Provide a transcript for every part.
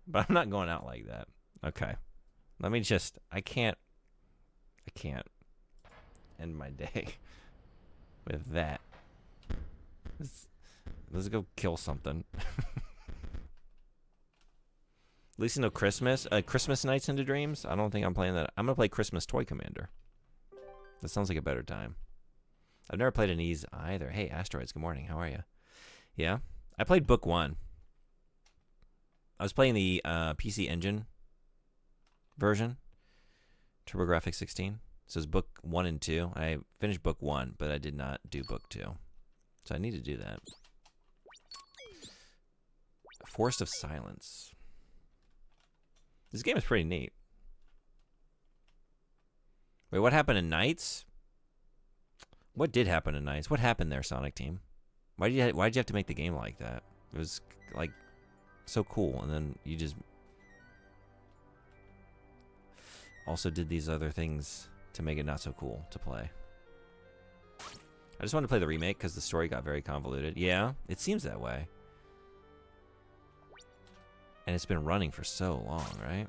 But I'm not going out like that. Okay. Let me just... I can't end my day with that. Let's go kill something. At least no Christmas. Christmas Nights into Dreams? I don't think I'm playing that. I'm going to play Christmas Toy Commander. That sounds like a better time. I've never played an Ease either. Hey, Asteroids, good morning. How are you? Yeah? I played Book 1. I was playing the PC Engine version. TurboGrafx 16. So it's Book 1 and 2. I finished Book 1, but I did not do Book 2. So I need to do that. Forest of Silence. This game is pretty neat. Wait, what happened in Knights? What did happen in Knights? What happened there, Sonic Team? Why'd you have to make the game like that? It was like so cool, and then you just also did these other things to make it not so cool to play. I just wanted to play the remake because the story got very convoluted. Yeah, it seems that way. And it's been running for so long, right?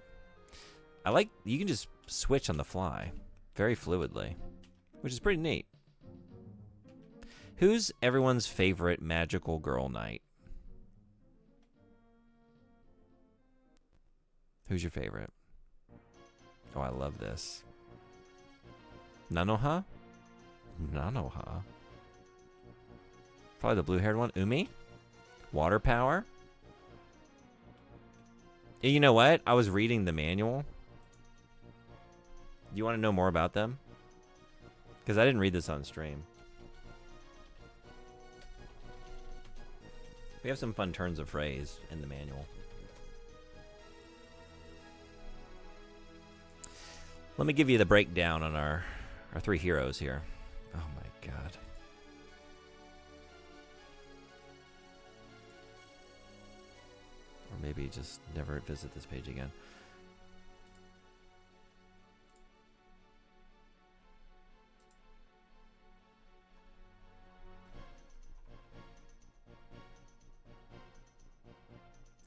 I like, you can just switch on the fly very fluidly, which is pretty neat. Who's everyone's favorite magical girl knight? Who's your favorite? Oh, I love this. Nanoha? Nanoha. Probably the blue-haired one. Umi? Water power? You know what? I was reading the manual. Do you want to know more about them? Because I didn't read this on stream. We have some fun turns of phrase in the manual. Let me give you the breakdown on our three heroes here. Oh my god. Or maybe just never visit this page again.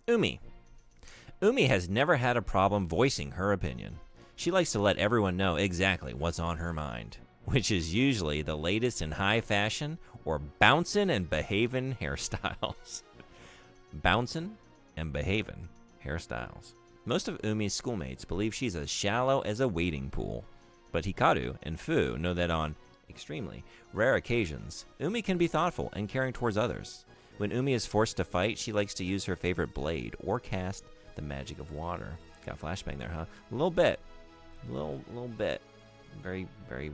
Umi. Umi has never had a problem voicing her opinion. She likes to let everyone know exactly what's on her mind, which is usually the latest in high fashion or bouncin' and behavin' hairstyles. Bouncin' and behavin' hairstyles. Most of Umi's schoolmates believe she's as shallow as a wading pool, but Hikaru and Fu know that on extremely rare occasions, Umi can be thoughtful and caring towards others. When Umi is forced to fight, she likes to use her favorite blade or cast the magic of water. Got flashbang there, huh? A little bit. A little bit. Very, very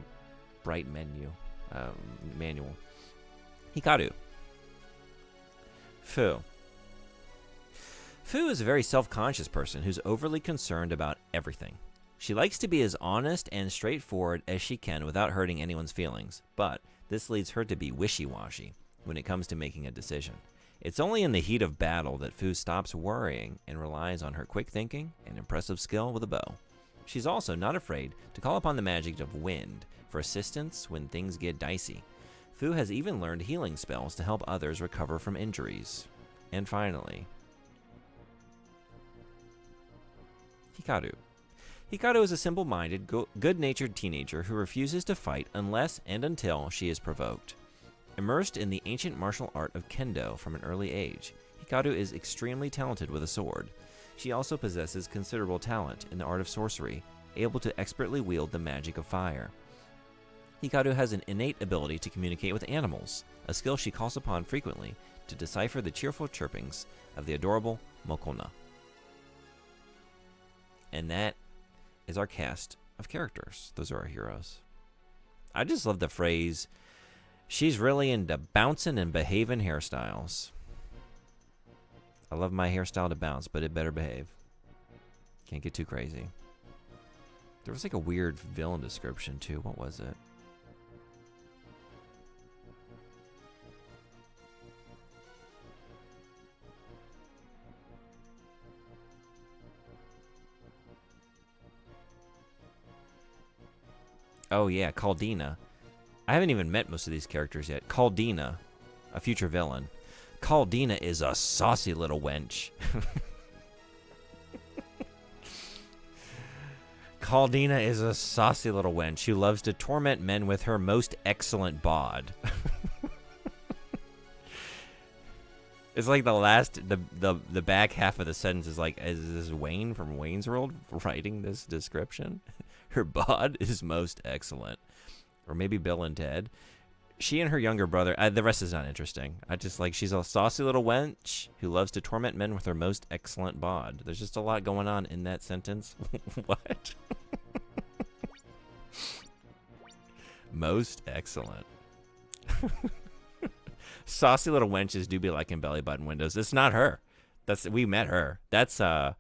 bright manual. Hikaru. Fu. Fu is a very self-conscious person who's overly concerned about everything. She likes to be as honest and straightforward as she can without hurting anyone's feelings, but this leads her to be wishy-washy when it comes to making a decision. It's only in the heat of battle that Fu stops worrying and relies on her quick thinking and impressive skill with a bow. She's also not afraid to call upon the magic of wind for assistance when things get dicey. Fu has even learned healing spells to help others recover from injuries. And finally, Hikaru. Hikaru is a simple-minded, good-natured teenager who refuses to fight unless and until she is provoked. Immersed in the ancient martial art of kendo from an early age, Hikaru is extremely talented with a sword. She also possesses considerable talent in the art of sorcery, able to expertly wield the magic of fire. Hikaru has an innate ability to communicate with animals, a skill she calls upon frequently to decipher the cheerful chirpings of the adorable Mokona. And that is our cast of characters. Those are our heroes. I just love the phrase, she's really into bouncing and behaving hairstyles. I love my hairstyle to bounce, but it better behave. Can't get too crazy. There was like a weird villain description too. What was it? Oh yeah, Caldina. I haven't even met most of these characters yet. Caldina, a future villain. Caldina is a saucy little wench. Caldina is a saucy little wench who loves to torment men with her most excellent bod. It's like the back half of the sentence is like, is this Wayne from Wayne's World writing this description? Her bod is most excellent. Or maybe Bill and Ted. She and her younger brother, the rest is not interesting. I just like, she's a saucy little wench who loves to torment men with her most excellent bod. There's just a lot going on in that sentence. What? Most excellent. Saucy little wenches do be like in belly button windows. It's not her. We met her. That's Alcyone.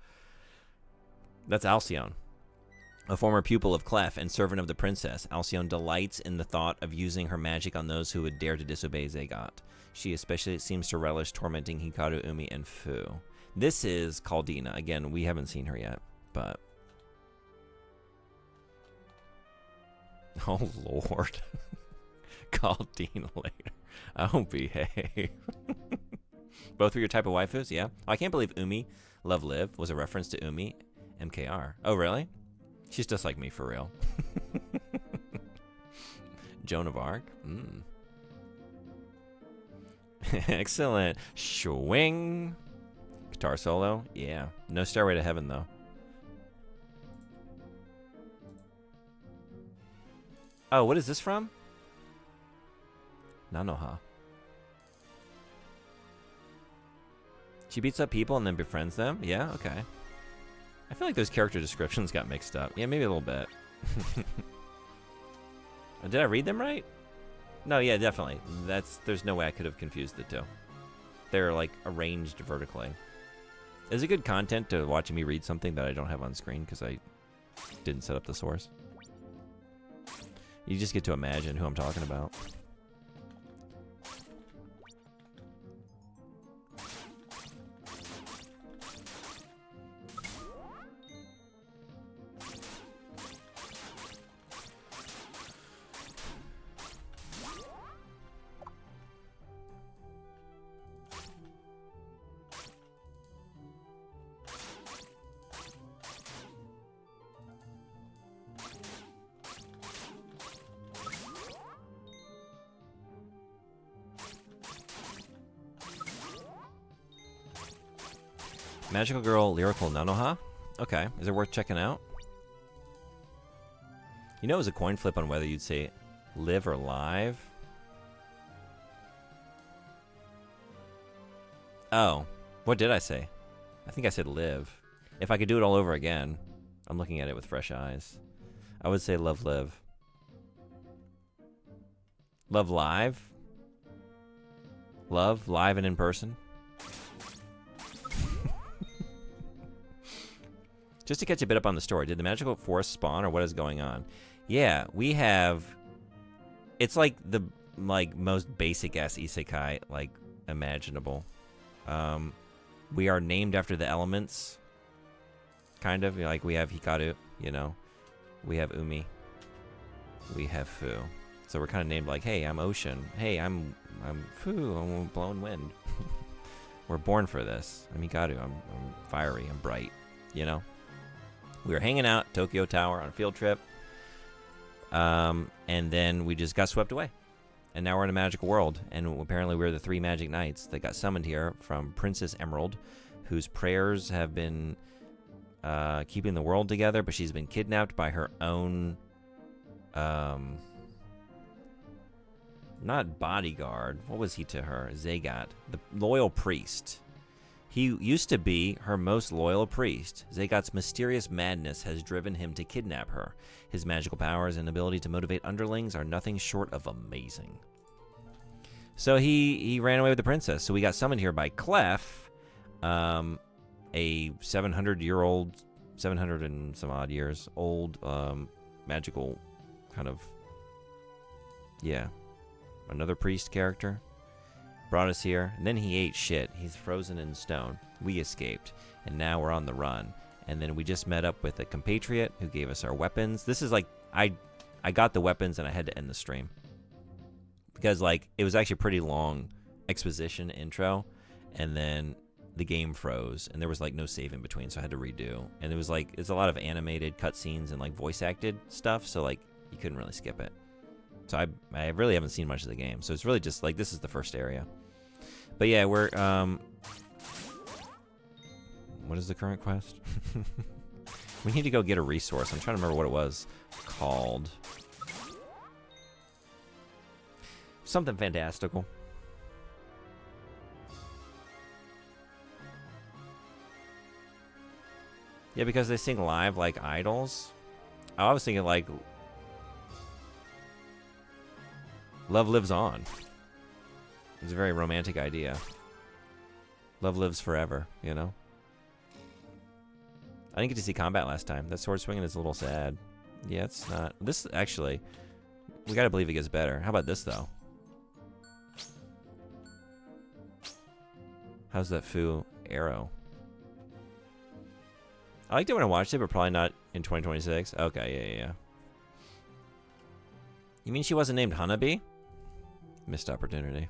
A former pupil of Clef and servant of the princess, Alcyone delights in the thought of using her magic on those who would dare to disobey Zagat. She especially seems to relish tormenting Hikaru, Umi, and Fu. This is Caldina. Again, we haven't seen her yet, but... Oh, Lord. Caldina later. Oh, behave. Both were your type of waifus? Yeah. Oh, I can't believe Umi, Love Live, was a reference to Umi, MKR. Oh, really? She's just like me, for real. Joan of Arc? Excellent. Swing. Guitar solo? Yeah. No Stairway to Heaven, though. Oh, what is this from? Nanoha. She beats up people and then befriends them? Yeah, okay. I feel like those character descriptions got mixed up. Yeah, maybe a little bit. Did I read them right? No, yeah, definitely. There's no way I could have confused the two. They're like arranged vertically. Is it good content to watching me read something that I don't have on screen because I didn't set up the source? You just get to imagine who I'm talking about. Magical Girl Lyrical Nanoha? Okay. Is it worth checking out? You know it was a coin flip on whether you'd say live or live? Oh. What did I say? I think I said live. If I could do it all over again, I'm looking at it with fresh eyes, I would say love live. Love live? Love live and in person? Just to catch a bit up on the story, did the magical forest spawn or what is going on? Yeah, we have... It's like the most basic-ass isekai imaginable. We are named after the elements. Kind of. Like we have Hikaru, you know. We have Umi. We have Fu. So we're kind of named like, hey, I'm ocean. Hey, I'm Fu. I'm blowing wind. We're born for this. I'm Hikaru. I'm fiery. I'm bright. You know? We were hanging out at Tokyo Tower on a field trip. And then we just got swept away. And now we're in a magical world. And apparently we're the 3 magic knights that got summoned here from Princess Emerald, whose prayers have been keeping the world together, but she's been kidnapped by her own... not bodyguard. What was he to her? Zagat, the loyal priest. He used to be her most loyal priest. Zagat's mysterious madness has driven him to kidnap her. His magical powers and ability to motivate underlings are nothing short of amazing. So he ran away with the princess. So we got summoned here by Clef, a 700-year-old, 700 and some odd years old magical kind of, yeah, another priest character. Brought us here, and then he ate shit. He's frozen in stone. We escaped, and now we're on the run. And then we just met up with a compatriot who gave us our weapons. This is like, I got the weapons, and I had to end the stream. Because, it was actually a pretty long exposition intro, and then the game froze, and there was like no save in between, so I had to redo. And it was like it's a lot of animated cutscenes and like voice acted stuff, so like you couldn't really skip it. So I really haven't seen much of the game, so it's really just like this is the first area. But yeah, we're what is the current quest? We need to go get a resource. I'm trying to remember what it was called. Something fantastical. Yeah, because they sing live like idols. I was thinking like Love Lives On. It's a very romantic idea. Love lives forever, you know? I didn't get to see combat last time. That sword swinging is a little sad. Yeah, it's not. This, actually, we gotta believe it gets better. How about this, though? How's that Fu arrow? I liked it when I watched it, but probably not in 2026. Okay, yeah. You mean she wasn't named Hanabi? Missed opportunity.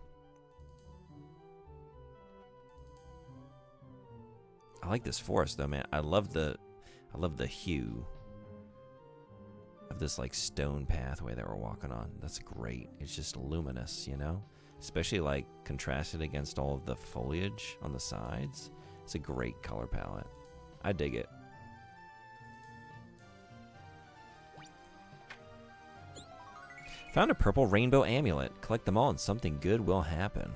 I like this forest though, man. I love the hue of this like stone pathway that we're walking on. That's great. It's just luminous, you know? Especially like contrasted against all of the foliage on the sides. It's a great color palette. I dig it. Found a purple rainbow amulet. Collect them all and something good will happen.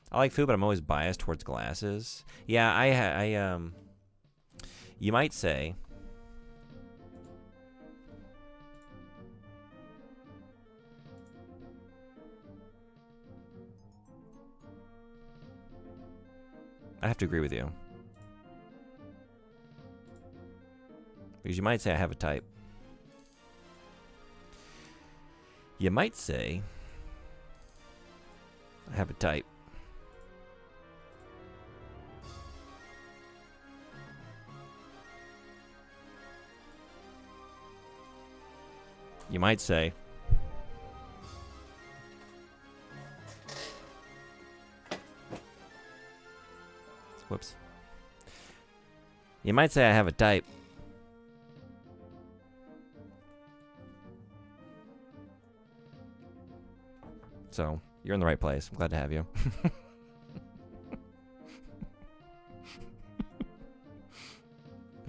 I like food, but I'm always biased towards glasses. Yeah, you might say. I have to agree with you. Because you might say I have a type. You might say I have a type. You might say whoops. You might say I have a type. So, you're in the right place. I'm glad to have you.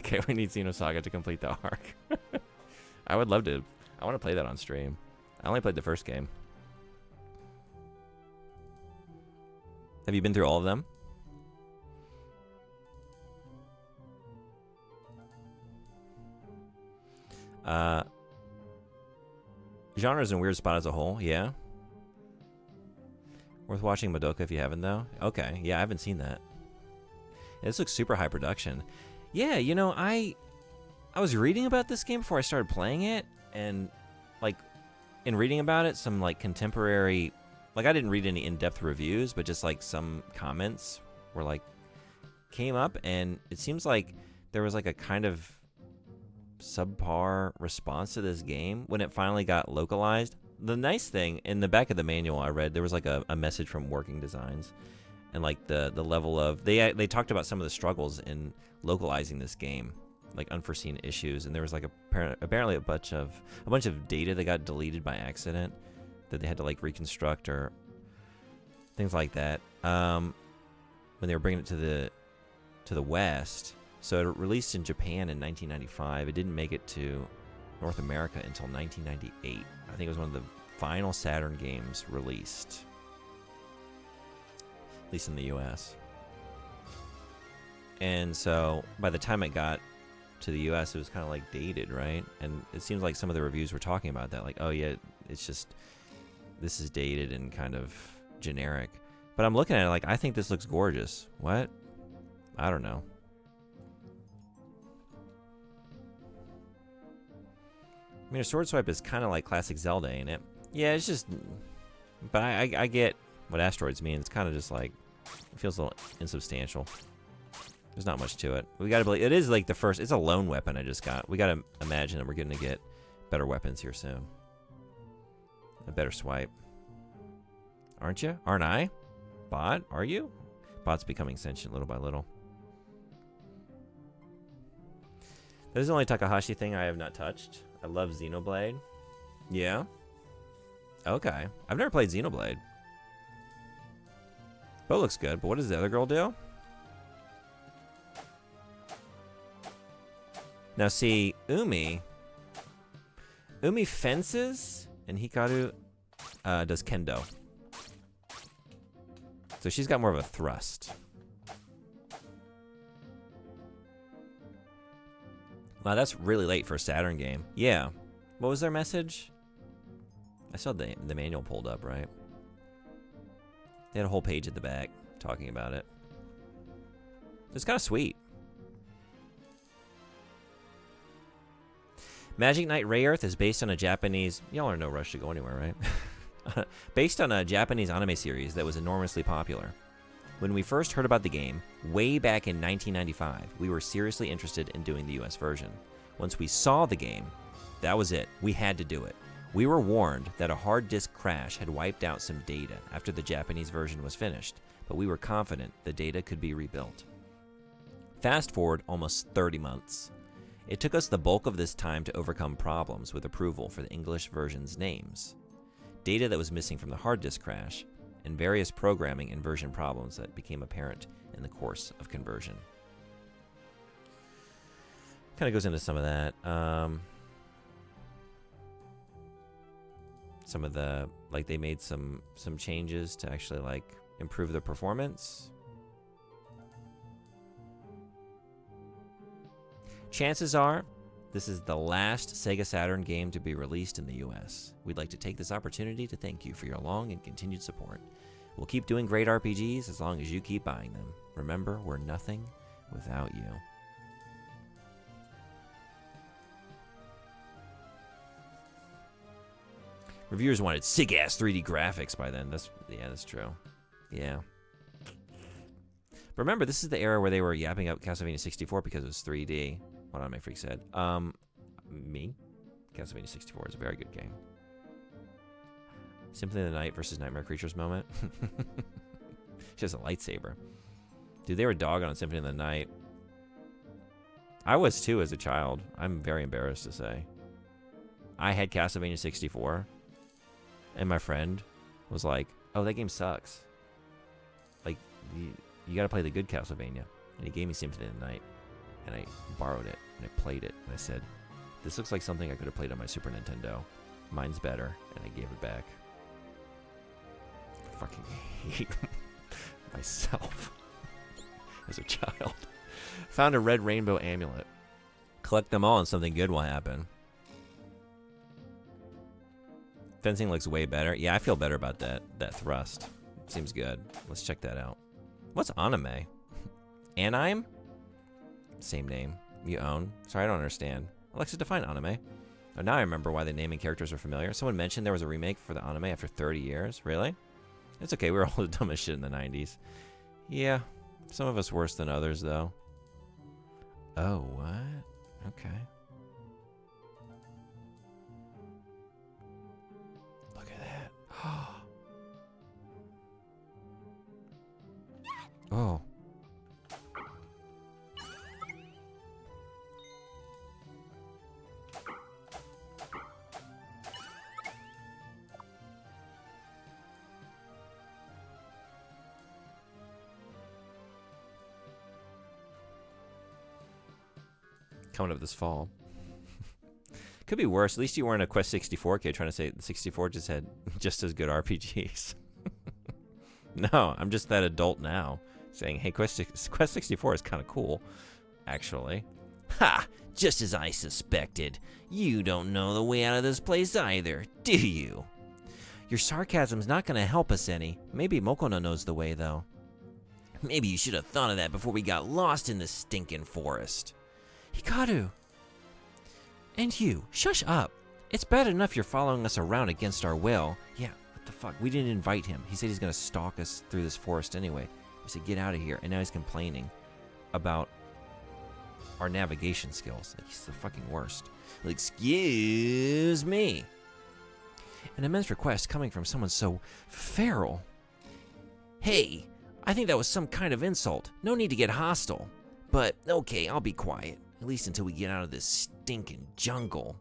Okay, we need Xenosaga to complete the arc. I would love to. I want to play that on stream. I only played the first game. Have you been through all of them? Genres in weird spot as a whole, yeah. Worth watching Madoka if you haven't, though. Okay, yeah, I haven't seen that. Yeah, this looks super high production. Yeah, you know, I was reading about this game before I started playing it, and like in reading about it, some like contemporary, like I didn't read any in-depth reviews, but just like some comments were like came up, and it seems like there was like a kind of subpar response to this game when it finally got localized. The nice thing, in the back of the manual I read, there was like a message from Working Designs, and like the level of they talked about some of the struggles in localizing this game, like unforeseen issues, and there was like apparently a bunch of data that got deleted by accident that they had to like reconstruct or things like that when they were bringing it to the West. So it released in Japan in 1995. It didn't make it to North America until 1998. I think it was one of the final Saturn games released, at least in the US. And so by the time it got to the US, it was kind of like dated, right? And it seems like some of the reviews were talking about that, like, oh yeah, it's just, this is dated and kind of generic. But I'm looking at it like, I think this looks gorgeous. What? I don't know. I mean, a sword swipe is kind of like classic Zelda, ain't it? Yeah, it's just... But I get what asteroids mean. It's kind of just like... It feels a little insubstantial. There's not much to it. We gotta believe... It is like the first... It's a lone weapon I just got. We gotta imagine that we're gonna get better weapons here soon. A better swipe. Aren't you? Aren't I? Bot, are you? Bot's becoming sentient little by little. This is the only Takahashi thing I have not touched. I love Xenoblade. Yeah? Okay. I've never played Xenoblade. But it looks good. But what does the other girl do? Now see, Umi fences, and Hikaru does kendo. So she's got more of a thrust. Wow, that's really late for a Saturn game. Yeah. What was their message? I saw the manual pulled up, right? They had a whole page at the back talking about it. It's kind of sweet. Magic Knight Rayearth is based on a Japanese... Y'all are in no rush to go anywhere, right? Based on a Japanese anime series that was enormously popular. When we first heard about the game, way back in 1995, we were seriously interested in doing the US version. Once we saw the game, that was it. We had to do it. We were warned that a hard disk crash had wiped out some data after the Japanese version was finished, but we were confident the data could be rebuilt. Fast forward almost 30 months. It took us the bulk of this time to overcome problems with approval for the English version's names, data that was missing from the hard disk crash, and various programming and version problems that became apparent in the course of conversion. Kind of goes into some of that. Some of the, like, they made some changes to actually, like, improve the performance. Chances are, this is the last Sega Saturn game to be released in the US. We'd like to take this opportunity to thank you for your long and continued support. We'll keep doing great RPGs as long as you keep buying them. Remember, we're nothing without you. Reviewers wanted sick-ass 3D graphics by then. That's true. Yeah. But remember, this is the era where they were yapping up Castlevania 64 because it was 3D. What on my freak said. Me? Castlevania 64 is a very good game. Symphony of the Night versus Nightmare Creatures moment. She has a lightsaber. Dude, they were dogging on Symphony of the Night. I was too as a child. I'm very embarrassed to say. I had Castlevania 64, and my friend was like, "Oh, that game sucks. Like, you gotta play the good Castlevania." And he gave me Symphony of the Night, and I borrowed it, and I played it, and I said, "This looks like something I could have played on my Super Nintendo. Mine's better," and I gave it back. I fucking hate myself as a child. Found a red rainbow amulet. Collect them all and something good will happen. Fencing looks way better. Yeah, I feel better about that thrust. Seems good. Let's check that out. What's anime? Anime? Same name. You own. Sorry, I don't understand. Alexa, define anime. Oh, now I remember why the naming characters were familiar. Someone mentioned there was a remake for the anime after 30 years. Really? It's okay. We were all the dumbest shit in the 90s. Yeah. Some of us worse than others, though. Oh, what? Okay. Look at that. Oh. Coming up this fall. Could be worse. At least you weren't a Quest 64 kid trying to say the 64 just had just as good RPGs. No, I'm just that adult now saying, hey, Quest 64 is kind of cool, actually. Ha! Just as I suspected. You don't know the way out of this place either, do you? Your sarcasm's not going to help us any. Maybe Mokono knows the way, though. Maybe you should have thought of that before we got lost in the stinking forest. Hikaru! And you, shush up. It's bad enough you're following us around against our will. Yeah, what the fuck? We didn't invite him. He said he's gonna stalk us through this forest anyway. We said, get out of here. And now he's complaining about our navigation skills. Like, he's the fucking worst. Like, excuse me. An immense request coming from someone so feral. Hey, I think that was some kind of insult. No need to get hostile. But, okay, I'll be quiet. At least until we get out of this stinking jungle.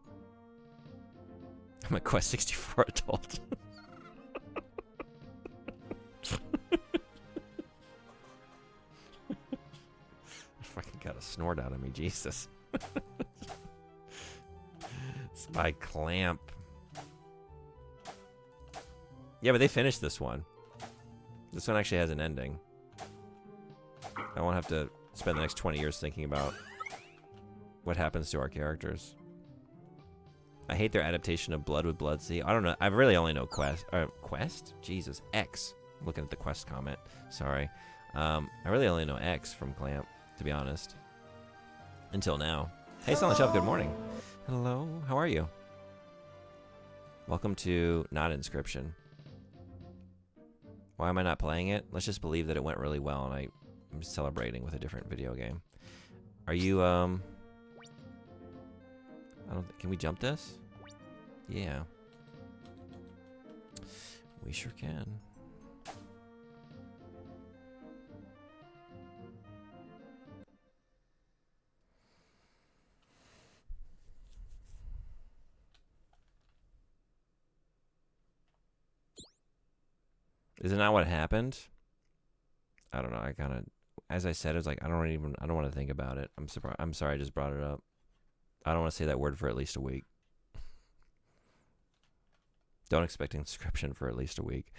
I'm a Quest 64 adult. I fucking got a snort out of me, Jesus. Spy Clamp. Yeah, but they finished this one. This one actually has an ending. I won't have to spend the next 20 years thinking about what happens to our characters. I hate their adaptation of Blood with Blood Sea. I don't know. I really only know Quest. Quest? Jesus. X. I'm looking at the Quest comment. Sorry. I really only know X from Clamp, to be honest. Until now. Hey, Silent Shelf, good morning. Hello. How are you? Welcome to Not Inscription. Why am I not playing it? Let's just believe that it went really well and I'm celebrating with a different video game. Are you, can we jump this? Yeah. We sure can. Isn't that what happened? I don't know. I kind of, as I said, it was like, I don't want to think about it. I'm surprised. I'm sorry I just brought it up. I don't want to say that word for at least a week. Don't expect inscription for at least a week.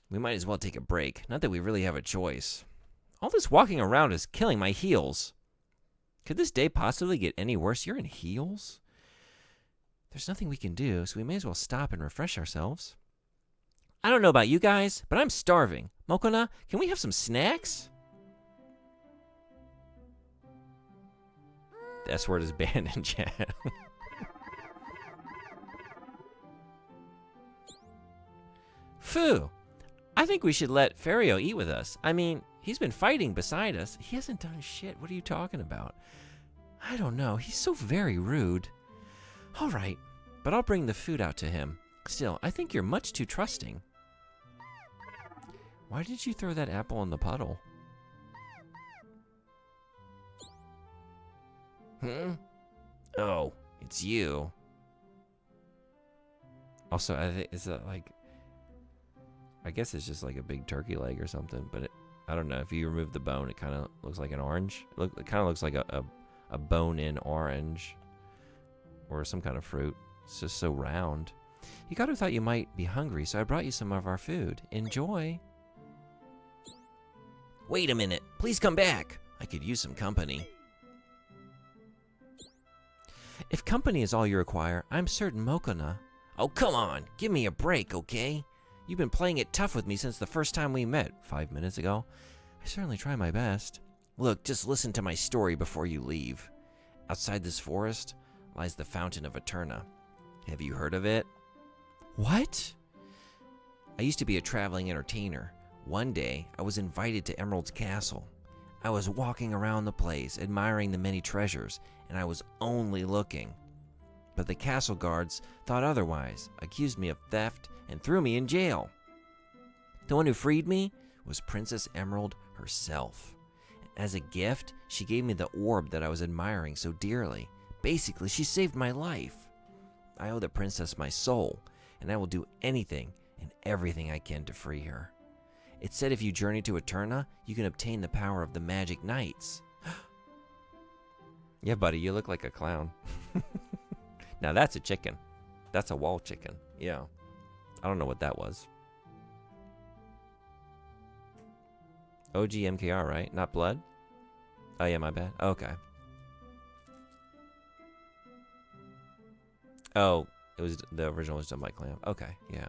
We might as well take a break. Not that we really have a choice. All this walking around is killing my heels. Could this day possibly get any worse? You're in heels? There's nothing we can do, so we may as well stop and refresh ourselves. I don't know about you guys, but I'm starving. Mokona, can we have some snacks? The S word is banned in chat. Phew. I think we should let Ferio eat with us. I mean, he's been fighting beside us. He hasn't done shit. What are you talking about? I don't know. He's so very rude. All right, but I'll bring the food out to him. Still, I think you're much too trusting. Why did you throw that apple in the puddle? Oh, it's you. Also, I think it's like, I guess it's just like a big turkey leg or something, but I don't know. If you remove the bone, it kind of looks like an orange. It kind of looks like a bone-in orange or some kind of fruit. It's just so round. You gotta thought you might be hungry, so I brought you some of our food. Enjoy. Wait a minute. Please come back. I could use some company. If company is all you require, I'm certain Mokona. Oh, come on. Give me a break, okay? You've been playing it tough with me since the first time we met, 5 minutes ago. I certainly try my best. Look, just listen to my story before you leave. Outside this forest lies the Fountain of Eterna. Have you heard of it? What? I used to be a traveling entertainer. One day, I was invited to Emerald's castle. I was walking around the place, admiring the many treasures, and I was only looking. But the castle guards thought otherwise, accused me of theft, and threw me in jail. The one who freed me was Princess Emerald herself. As a gift, she gave me the orb that I was admiring so dearly. Basically, she saved my life. I owe the princess my soul, and I will do anything and everything I can to free her. It said if you journey to Eterna, you can obtain the power of the magic knights. Yeah, buddy, you look like a clown. Now that's a chicken. That's a wall chicken. Yeah. I don't know what that was. OG MKR, right? Not blood? Oh, yeah, my bad. Okay. Oh, it was the original was done by Clamp. Okay, yeah.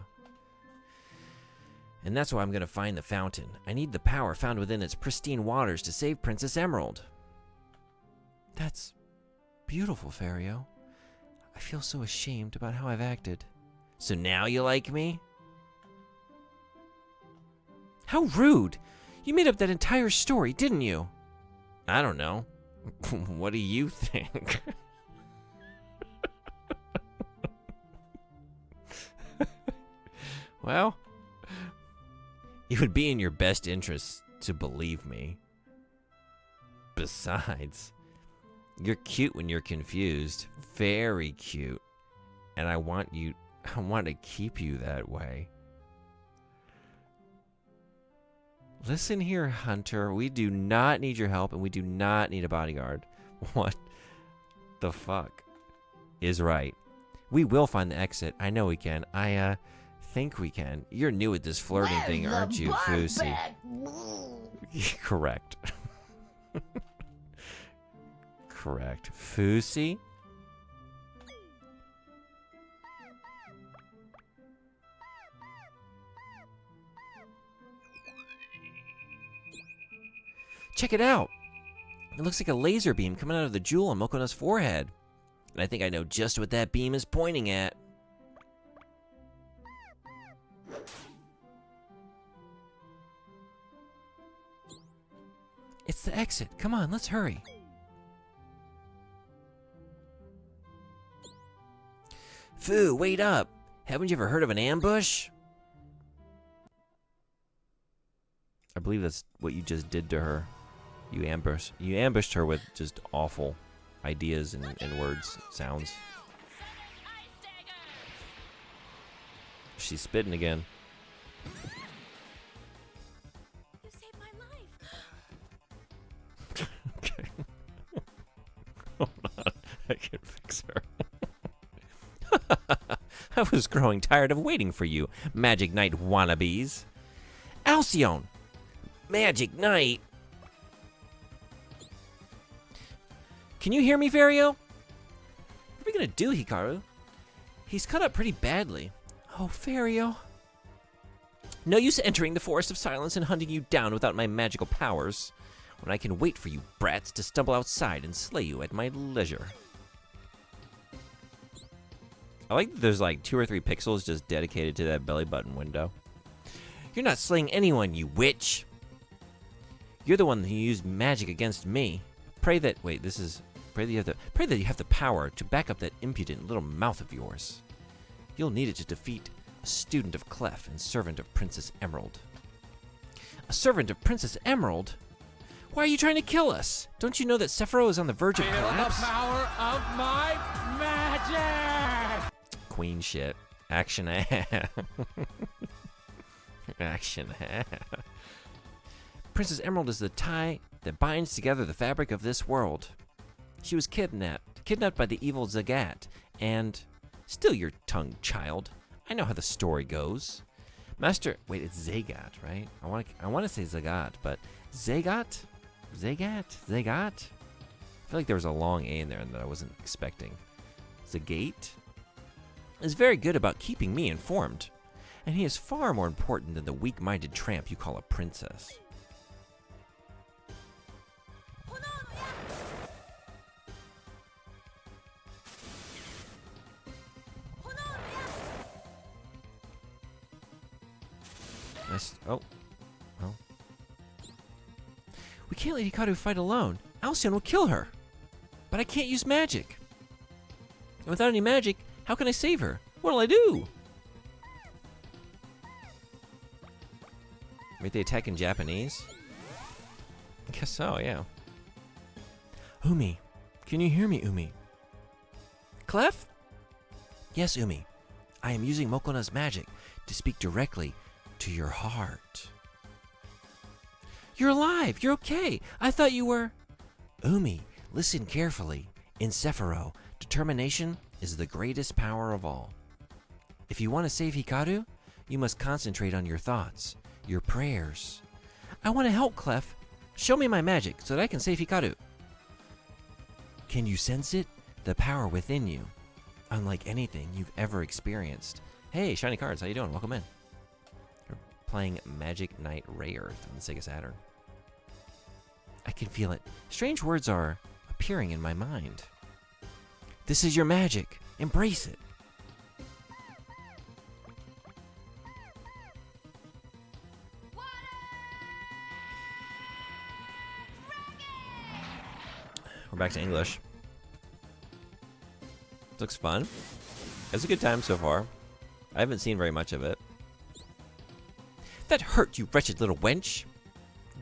And that's why I'm going to find the fountain. I need the power found within its pristine waters to save Princess Emerald. That's beautiful, Ferio. I feel so ashamed about how I've acted. So now you like me? How rude! You made up that entire story, didn't you? I don't know. What do you think? Well, It would be in your best interest to believe me. Besides, you're cute when you're confused. Very cute. And I want to keep you that way. Listen here, Hunter. We do not need your help, and we do not need a bodyguard. What the fuck is right? We will find the exit. I know we can. I think we can. You're new at this flirting thing, aren't you, Fousey? Correct. Correct. Fousey? Check it out. It looks like a laser beam coming out of the jewel on Mokona's forehead. And I think I know just what that beam is pointing at. It's the exit. Come on, let's hurry. Fu, wait up. Haven't you ever heard of an ambush? I believe that's what you just did to her. You ambushed her with just awful ideas and words, sounds. She's spitting again. You saved my life. Okay. Hold on. I can fix her. I was growing tired of waiting for you, Magic Knight wannabes. Alcyone! Magic Knight! Can you hear me, Vario? What are we gonna do, Hikaru? He's cut up pretty badly. Oh, Vario. No use entering the Forest of Silence and hunting you down without my magical powers, when I can wait for you brats to stumble outside and slay you at my leisure. I like that there's like 2 or 3 pixels just dedicated to that belly button window. You're not slaying anyone, you witch! You're the one who used magic against me. Pray that you have the power to back up that impudent little mouth of yours. You'll need it to defeat a student of Clef and servant of Princess Emerald. A servant of Princess Emerald? Why are you trying to kill us? Don't you know that Sephiroth is on the verge of collapse? Feel the power of my magic! Queen shit. Action. Action. Princess Emerald is the tie that binds together the fabric of this world. She was kidnapped by the evil Zagat, and still your tongue, child. I know how the story goes. Wait, it's Zagat, right? I want to say Zagat, but Zagat? I feel like there was a long A in there that I wasn't expecting. Zagate is very good about keeping me informed, and he is far more important than the weak-minded tramp you call a princess. Oh. We can't let Hikaru fight alone. Alcyone will kill her. But I can't use magic. And without any magic, how can I save her? What'll I do? Wait, they attack in Japanese? I guess so, yeah. Umi. Can you hear me, Umi? Clef? Yes, Umi. I am using Mokona's magic to speak directly to your heart. You're alive! You're okay! I thought you were... Umi, listen carefully. In Sephiroth, determination is the greatest power of all. If you want to save Hikaru, you must concentrate on your thoughts, your prayers. I want to help, Clef. Show me my magic so that I can save Hikaru. Can you sense it? The power within you. Unlike anything you've ever experienced. Hey, shiny cards, how you doing? Welcome in. We're playing Magic Knight Rayearth on the Sega Saturn. I can feel it. Strange words are appearing in my mind. This is your magic. Embrace it. We're back to English. Looks fun. It's a good time so far. I haven't seen very much of it. That hurt, you wretched little wench.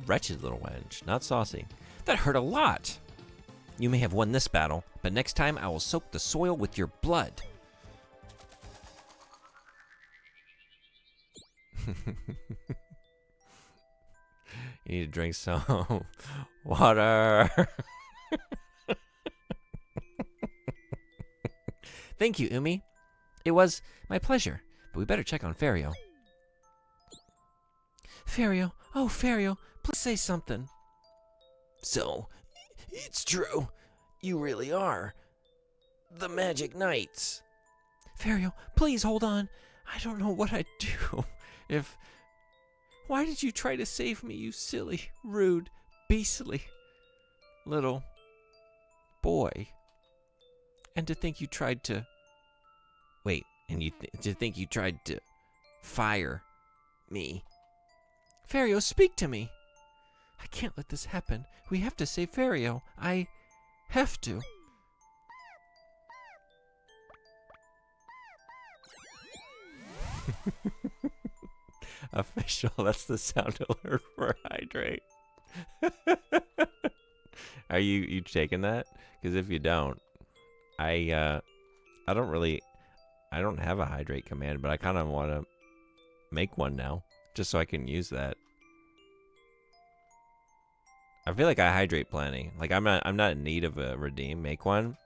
Wretched little wench, not saucy. That hurt a lot. You may have won this battle, but next time I will soak the soil with your blood. You need to drink some water. Thank you, Umi. It was my pleasure, but we better check on Fario. Fario, oh Fario, please say something. So, it's true. You really are the Magic Knights. Fario, please hold on. I don't know what I'd do if... Why did you try to save me, you silly, rude, beastly little boy? And to think you tried to... Wait, and to think you tried to fire me. Fario, speak to me. I can't let this happen. We have to save Fario. I have to. Official, that's the sound alert for hydrate. Are you taking that? Because if you don't, I don't have a hydrate command, but I kind of want to make one now, just so I can use that. I feel like I hydrate plenty. Like I'm not in need of a redeem. Make one.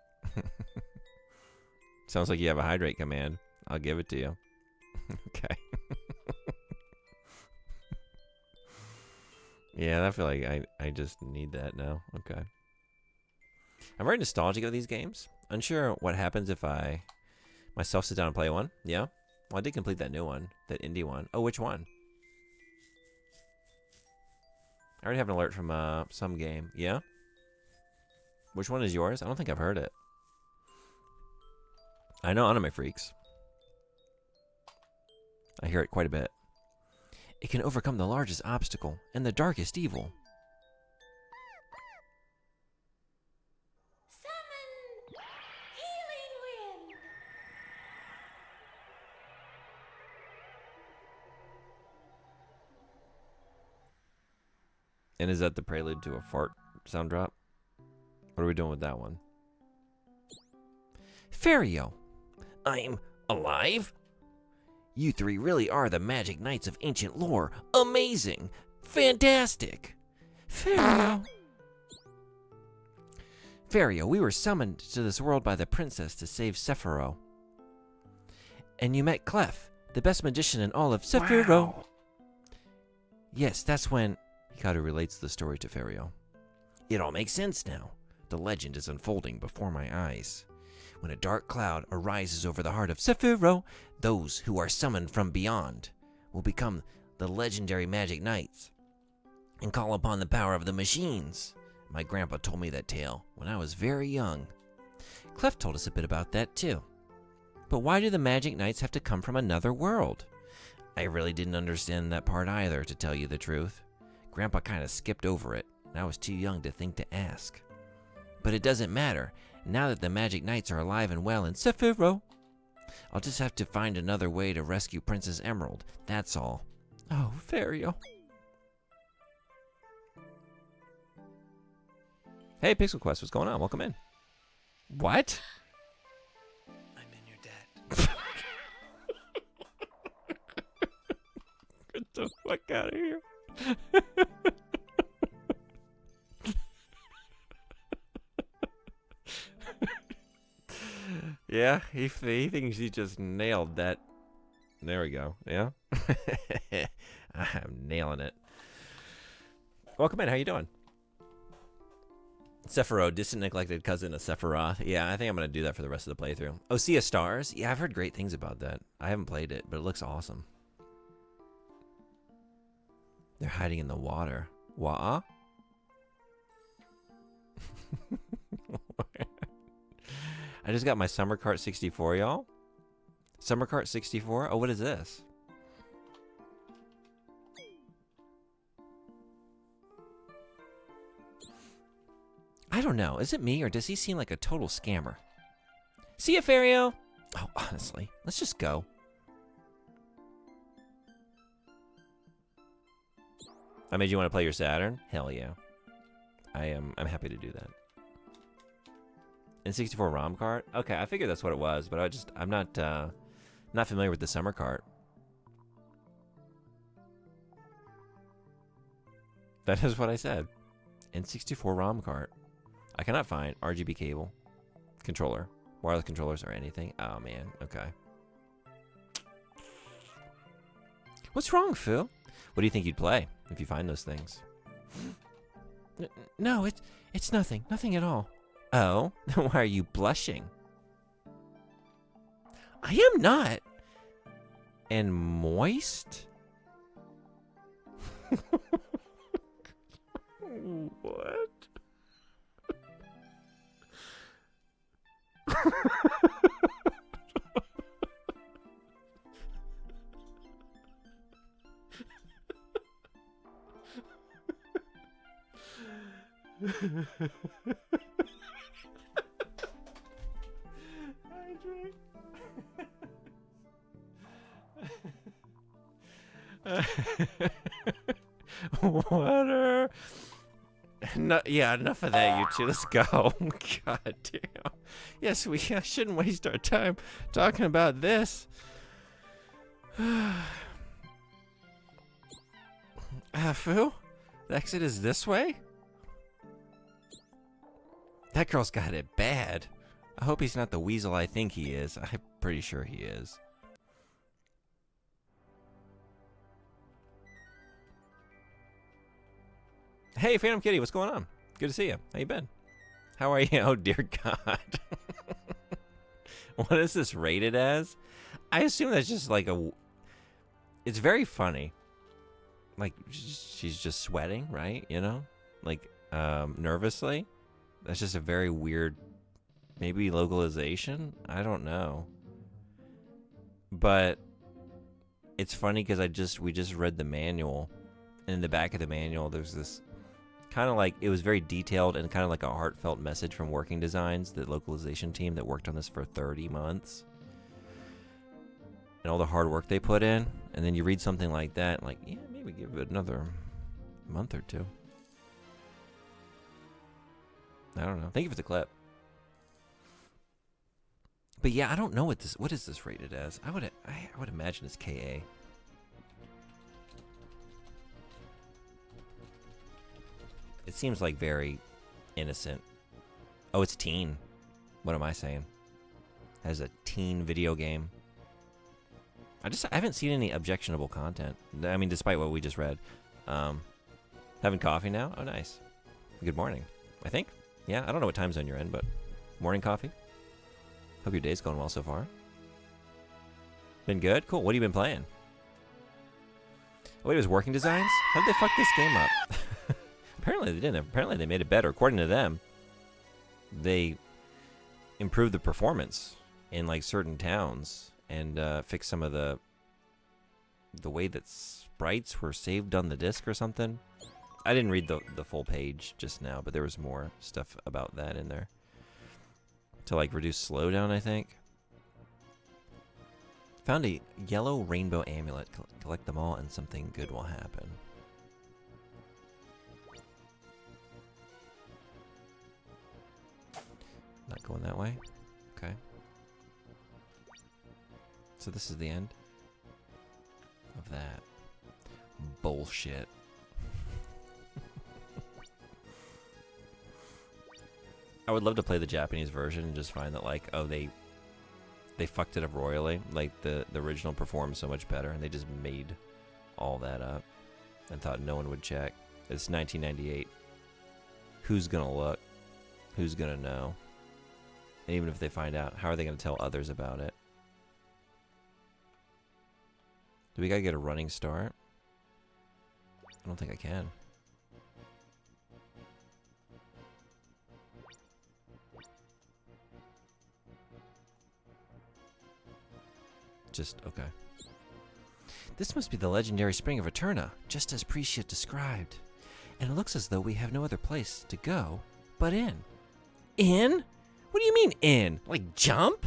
Sounds like you have a hydrate command. I'll give it to you. Okay. Yeah, I feel like I just need that now. Okay. I'm very nostalgic of these games. Unsure what happens if I myself sit down and play one. Yeah? Well, I did complete that new one. That indie one. Oh, which one? I already have an alert from some game. Yeah? Which one is yours? I don't think I've heard it. I know Anime Freaks. I hear it quite a bit. It can overcome the largest obstacle and the darkest evil. Summon Healing Wind. And is that the prelude to a fart sound drop? What are we doing with that one? Fario, I'm alive? You three really are the Magic Knights of ancient lore. Amazing! Fantastic! Fario! Fario, we were summoned to this world by the princess to save Sephiroth. And you met Clef, the best magician in all of Sephiroth. Wow. Yes, that's when... Hikaru relates the story to Fario. It all makes sense now. The legend is unfolding before my eyes. When a dark cloud arises over the heart of Sephiroth, those who are summoned from beyond will become the legendary Magic Knights and call upon the power of the machines. My grandpa told me that tale when I was very young. Clef told us a bit about that too. But why do the Magic Knights have to come from another world? I really didn't understand that part either, to tell you the truth. Grandpa kind of skipped over it, and I was too young to think to ask. But it doesn't matter. Now that the Magic Knights are alive and well in Sephiroth, I'll just have to find another way to rescue Princess Emerald. That's all. Oh, Fario. Hey, Pixel Quest, what's going on? Welcome in. What? I'm in your debt. Get the fuck out of here. Yeah, he thinks he just nailed that. There we go. Yeah? I'm nailing it. Welcome in. How you doing? Sephiroth, distant neglected cousin of Sephiroth. Yeah, I think I'm going to do that for the rest of the playthrough. Oh, Sea of Stars? Yeah, I've heard great things about that. I haven't played it, but it looks awesome. They're hiding in the water. Wah? I just got my Summer Cart 64, y'all. Summer Cart 64? Oh, what is this? I don't know. Is it me, or does he seem like a total scammer? See ya, Fario! Oh, honestly, let's just go. I made you want to play your Saturn? Hell yeah. I'm happy to do that. N64 ROM cart? Okay, I figured that's what it was, but I'm not familiar with the summer cart. That is what I said. N64 ROM cart. I cannot find RGB cable, controller, wireless controllers, or anything. Oh man, okay. What's wrong, Phil? What do you think you'd play if you find those things? No, it's nothing. Nothing at all. Oh, then why are you blushing? I am not. And moist? What? Water. No, yeah, enough of that, you two. Let's go. God damn. Yes, we shouldn't waste our time talking about this. Fu? The exit is this way? That girl's got it bad. I hope he's not the weasel I think he is. I'm pretty sure he is. Hey, Phantom Kitty, what's going on? Good to see you. How you been? How are you? Oh, dear God. What is this rated as? I assume that's just like a... It's very funny. Like, she's just sweating, right? You know? Like, nervously. That's just a very weird... Maybe localization? I don't know. But it's funny because we just read the manual. And in the back of the manual, there's this... kind of like, it was very detailed and kind of like a heartfelt message from Working Designs, the localization team that worked on this for 30 months. And all the hard work they put in. And then you read something like that, like, yeah, maybe give it another month or two. I don't know. Thank you for the clip. But yeah, I don't know what is this rated as? I would imagine it's KA. It seems like very innocent. Oh, it's teen. What am I saying? As a teen video game. I haven't seen any objectionable content. I mean, despite what we just read. Having coffee now? Oh, nice. Good morning, I think. Yeah, I don't know what time zone you're in, but morning coffee. Hope your day's going well so far. Been good? Cool. What have you been playing? Oh, wait, it was Working Designs? How did they fuck this game up? Apparently they didn't. Apparently they made it better. According to them, they improved the performance in like certain towns and fixed some of the way that sprites were saved on the disc or something. I didn't read the full page just now, but there was more stuff about that in there. To like reduce slowdown, I think. Found a yellow rainbow amulet. Collect them all and something good will happen. Not going that way. Okay. So this is the end of that bullshit. I would love to play the Japanese version and just find that, like, oh, they fucked it up royally. Like, the original performed so much better, and they just made all that up and thought no one would check. It's 1998. Who's gonna look? Who's gonna know? And even if they find out, how are they gonna tell others about it? Do we gotta get a running start? I don't think I can. Just, okay. This must be the legendary spring of Eterna, just as Prisha described. And it looks as though we have no other place to go but in. In? What do you mean in? Like jump?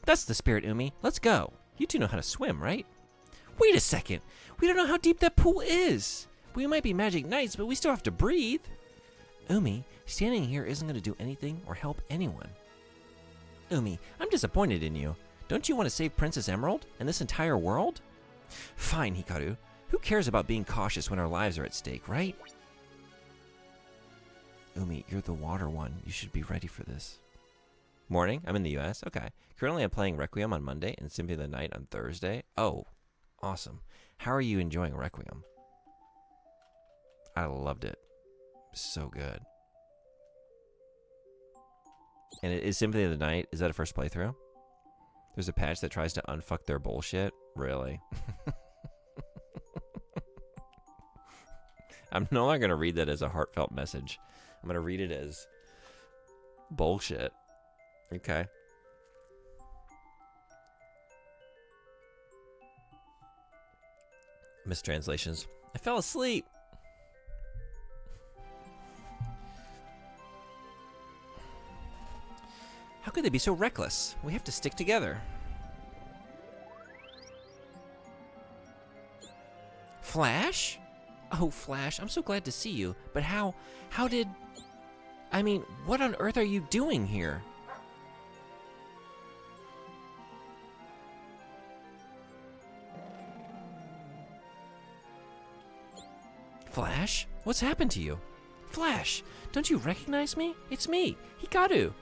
That's the spirit, Umi. Let's go. You two know how to swim, right? Wait a second. We don't know how deep that pool is. We might be magic knights, but we still have to breathe. Umi, standing here isn't going to do anything or help anyone. Umi, I'm disappointed in you. Don't you want to save Princess Emerald and this entire world? Fine, Hikaru. Who cares about being cautious when our lives are at stake, right? Umi, you're the water one. You should be ready for this. Morning. I'm in the US. Okay. Currently, I'm playing Requiem on Monday and Symphony of the Night on Thursday. Oh, awesome. How are you enjoying Requiem? I loved it. So good. And is Symphony of the Night, is that a first playthrough? There's a patch that tries to unfuck their bullshit? Really? I'm no longer going to read that as a heartfelt message. I'm going to read it as bullshit. Okay. Mistranslations. I fell asleep. How could they be so reckless? We have to stick together. Flash? Oh, Flash, I'm so glad to see you. But how did... I mean, what on earth are you doing here? Flash? What's happened to you? Flash, don't you recognize me? It's me, Hikaru.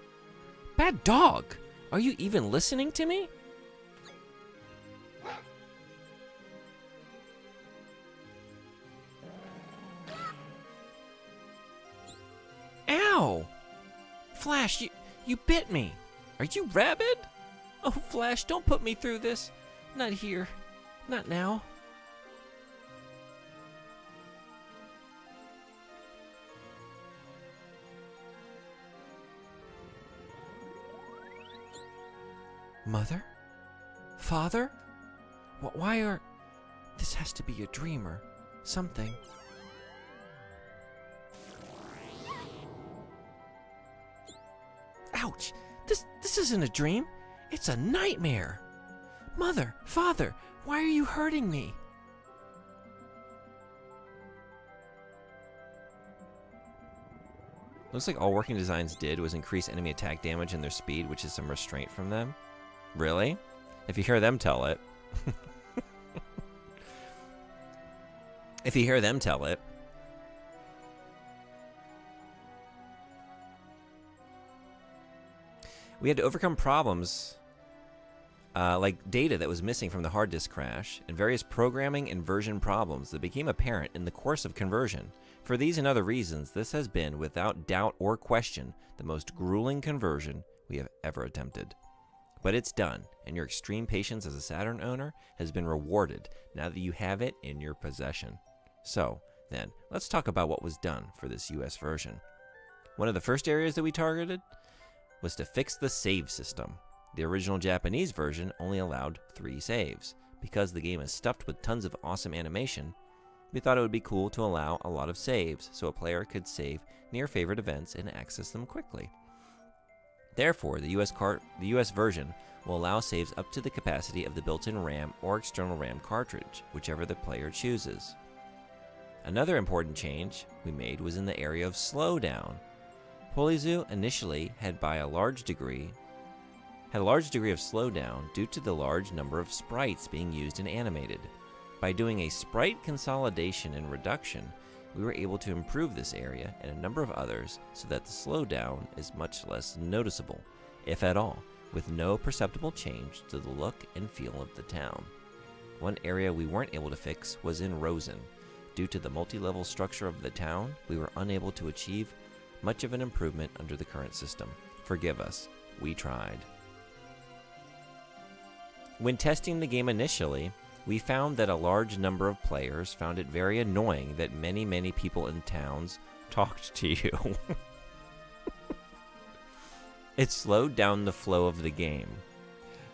Bad dog! Are you even listening to me? Ow! Flash, you bit me. Are you rabid? Oh, Flash, don't put me through this. Not here. Not now. Mother? Father? Why are... This has to be a dream or something. Ouch! This isn't a dream. It's a nightmare. Mother, Father, why are you hurting me? Looks like all Working Designs did was increase enemy attack damage and their speed, which is some restraint from them. Really? If you hear them tell it. If you hear them tell it. We had to overcome problems like data that was missing from the hard disk crash and various programming and version problems that became apparent in the course of conversion. For these and other reasons, this has been, without doubt or question, the most grueling conversion we have ever attempted. But it's done, and your extreme patience as a Saturn owner has been rewarded now that you have it in your possession. So, then, let's talk about what was done for this US version. One of the first areas that we targeted was to fix the save system. The original Japanese version only allowed 3 saves. Because the game is stuffed with tons of awesome animation, we thought it would be cool to allow a lot of saves so a player could save near favorite events and access them quickly. Therefore, the US version will allow saves up to the capacity of the built-in RAM or external RAM cartridge, whichever the player chooses. Another important change we made was in the area of slowdown. Polizu initially had a large degree of slowdown due to the large number of sprites being used and animated. By doing a sprite consolidation and reduction, we were able to improve this area and a number of others so that the slowdown is much less noticeable, if at all, with no perceptible change to the look and feel of the town. One area we weren't able to fix was in Rosen. Due to the multi-level structure of the town, we were unable to achieve much of an improvement under the current system. Forgive us, we tried. When testing the game initially, we found that a large number of players found it very annoying that many people in towns talked to you. It slowed down the flow of the game.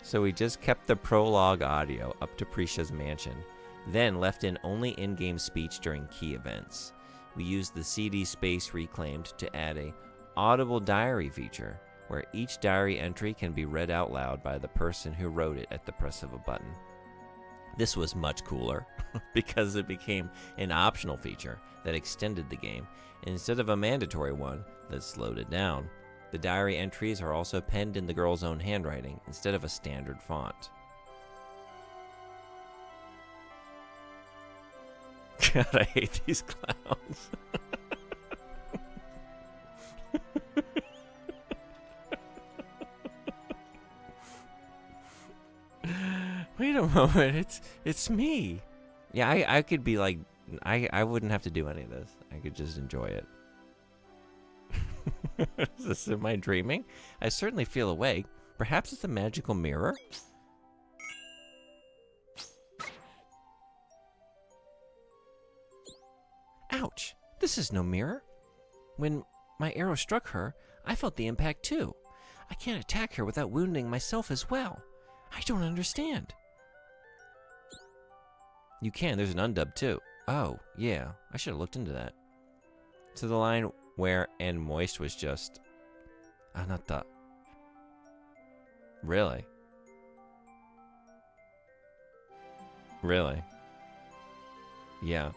So we just kept the prologue audio up to Prisha's mansion, then left in only in-game speech during key events. We used the CD space reclaimed to add a audible diary feature, where each diary entry can be read out loud by the person who wrote it at the press of a button. This was much cooler because it became an optional feature that extended the game instead of a mandatory one that slowed it down. The diary entries are also penned in the girl's own handwriting instead of a standard font. God, I hate these clowns. Wait a moment, it's me. Yeah, I could be like, I wouldn't have to do any of this. I could just enjoy it. Is this, am I dreaming? I certainly feel awake. Perhaps it's a magical mirror? Ouch! This is no mirror. When my arrow struck her, I felt the impact too. I can't attack her without wounding myself as well. I don't understand. You can. There's an undub too. Oh, yeah. I should have looked into that. So the line where and moist was just anata. Really? Really? Yeah.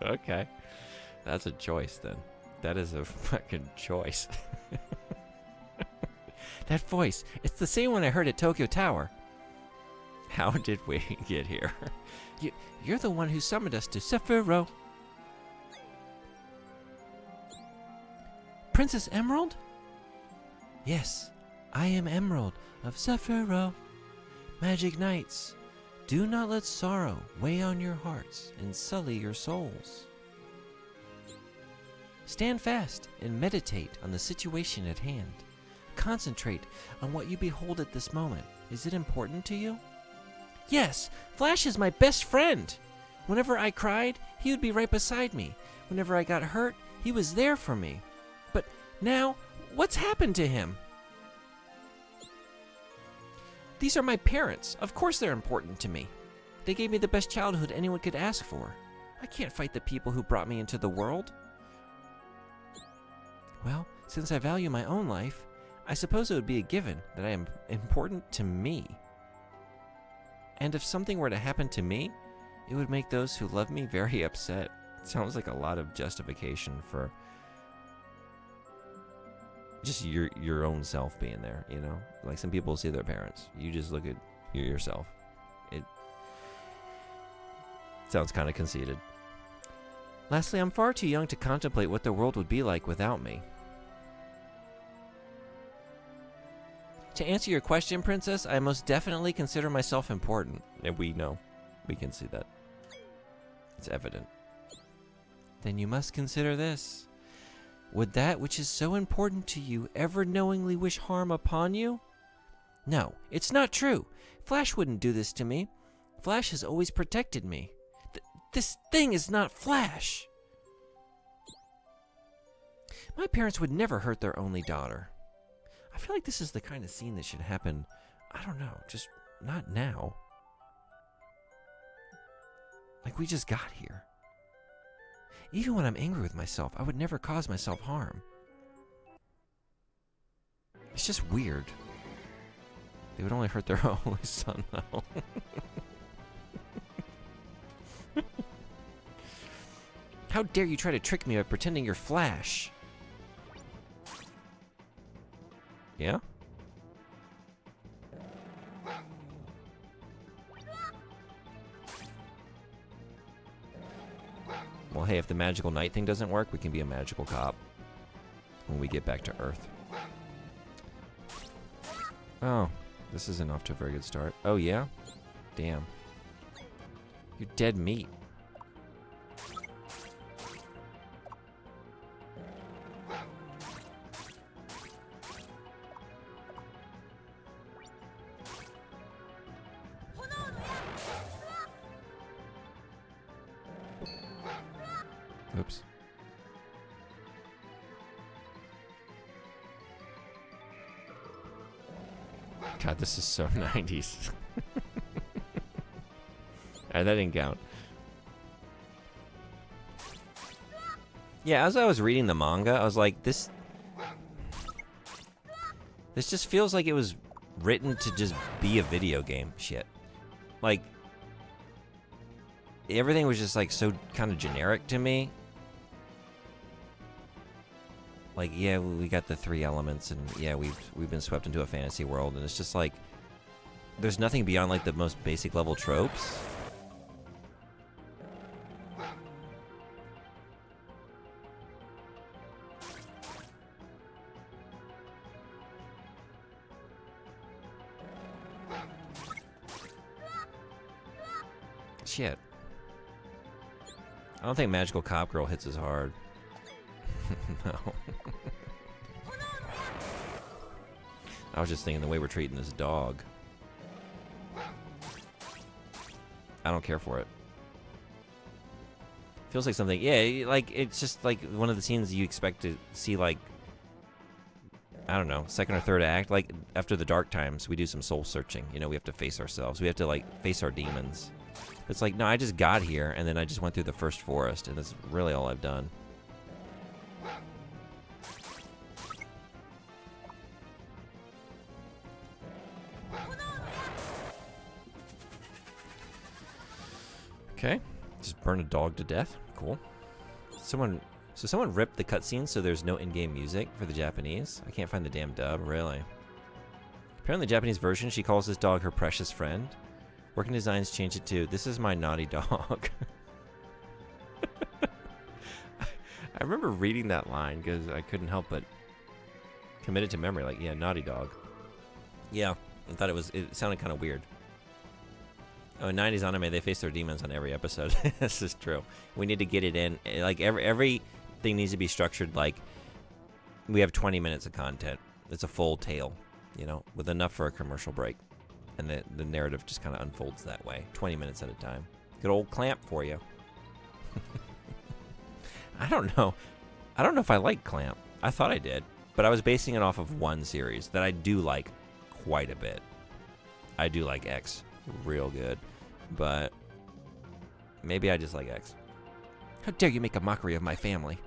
Okay. That's a choice then. That is a fucking choice. That voice, it's the same one I heard at Tokyo Tower. How did we get here? You're the one who summoned us to Sephiroth. Princess Emerald? Yes, I am Emerald of Sephiroth. Magic Knights, do not let sorrow weigh on your hearts and sully your souls. Stand fast and meditate on the situation at hand. Concentrate on what you behold at this moment. Is it important to you? Yes, Flash is my best friend. Whenever I cried, he would be right beside me. Whenever I got hurt, he was there for me. But now, what's happened to him? These are my parents. Of course they're important to me. They gave me the best childhood anyone could ask for. I can't fight the people who brought me into the world. Well, since I value my own life, I suppose it would be a given that I am important to me. And if something were to happen to me, it would make those who love me very upset. It sounds like a lot of justification for just your own self being there, you know? Like some people see their parents. You just look at yourself. It sounds kind of conceited. Lastly, I'm far too young to contemplate what the world would be like without me. To answer your question, Princess, I most definitely consider myself important. And we know. We can see that. It's evident. Then you must consider this. Would that which is so important to you ever knowingly wish harm upon you? No, it's not true. Flash wouldn't do this to me. Flash has always protected me. This thing is not Flash. My parents would never hurt their only daughter. I feel like this is the kind of scene that should happen, I don't know, just not now. Like we just got here. Even when I'm angry with myself, I would never cause myself harm. It's just weird. They would only hurt their only son, though. How dare you try to trick me by pretending you're Flash? Yeah? Well, hey, if the magical night thing doesn't work, we can be a magical cop when we get back to Earth. Oh, this isn't off to a very good start. Oh, yeah? Damn. You're dead meat. Oops. God, this is so 90s. Alright, that didn't count. Yeah, as I was reading the manga, I was like, this just feels like it was written to just be a video game. Shit. Like, everything was just like so kind of generic to me. Like, yeah, we got the 3 elements, and yeah, we've been swept into a fantasy world, and it's just like there's nothing beyond like the most basic level tropes. Shit. I don't think Magical Cop Girl hits as hard. No. I was just thinking the way we're treating this dog. I don't care for it. Feels like something, yeah, like, it's just like one of the scenes you expect to see, like, I don't know, second or third act. Like, after the dark times, we do some soul searching. You know, we have to face ourselves. We have to, like, face our demons. It's like, no, I just got here, and then I just went through the first forest, and that's really all I've done. Okay, just burn a dog to death. Cool. Someone ripped the cutscene so there's no in-game music for the Japanese. I can't find the damn dub, really. Apparently, the Japanese version, she calls this dog her precious friend. Working Designs changed it to, this is my naughty dog. I remember reading that line because I couldn't help but commit it to memory. Like, yeah, naughty dog. Yeah, I thought it sounded kind of weird. Oh, in 90s anime, they face their demons on every episode. This is true. We need to get it in. Like, everything needs to be structured like we have 20 minutes of content. It's a full tale, you know, with enough for a commercial break. And the narrative just kind of unfolds that way, 20 minutes at a time. Good old Clamp for you. I don't know if I like Clamp. I thought I did, but I was basing it off of one series that I do like quite a bit. I do like X real good, but maybe I just like X. How dare you make a mockery of my family?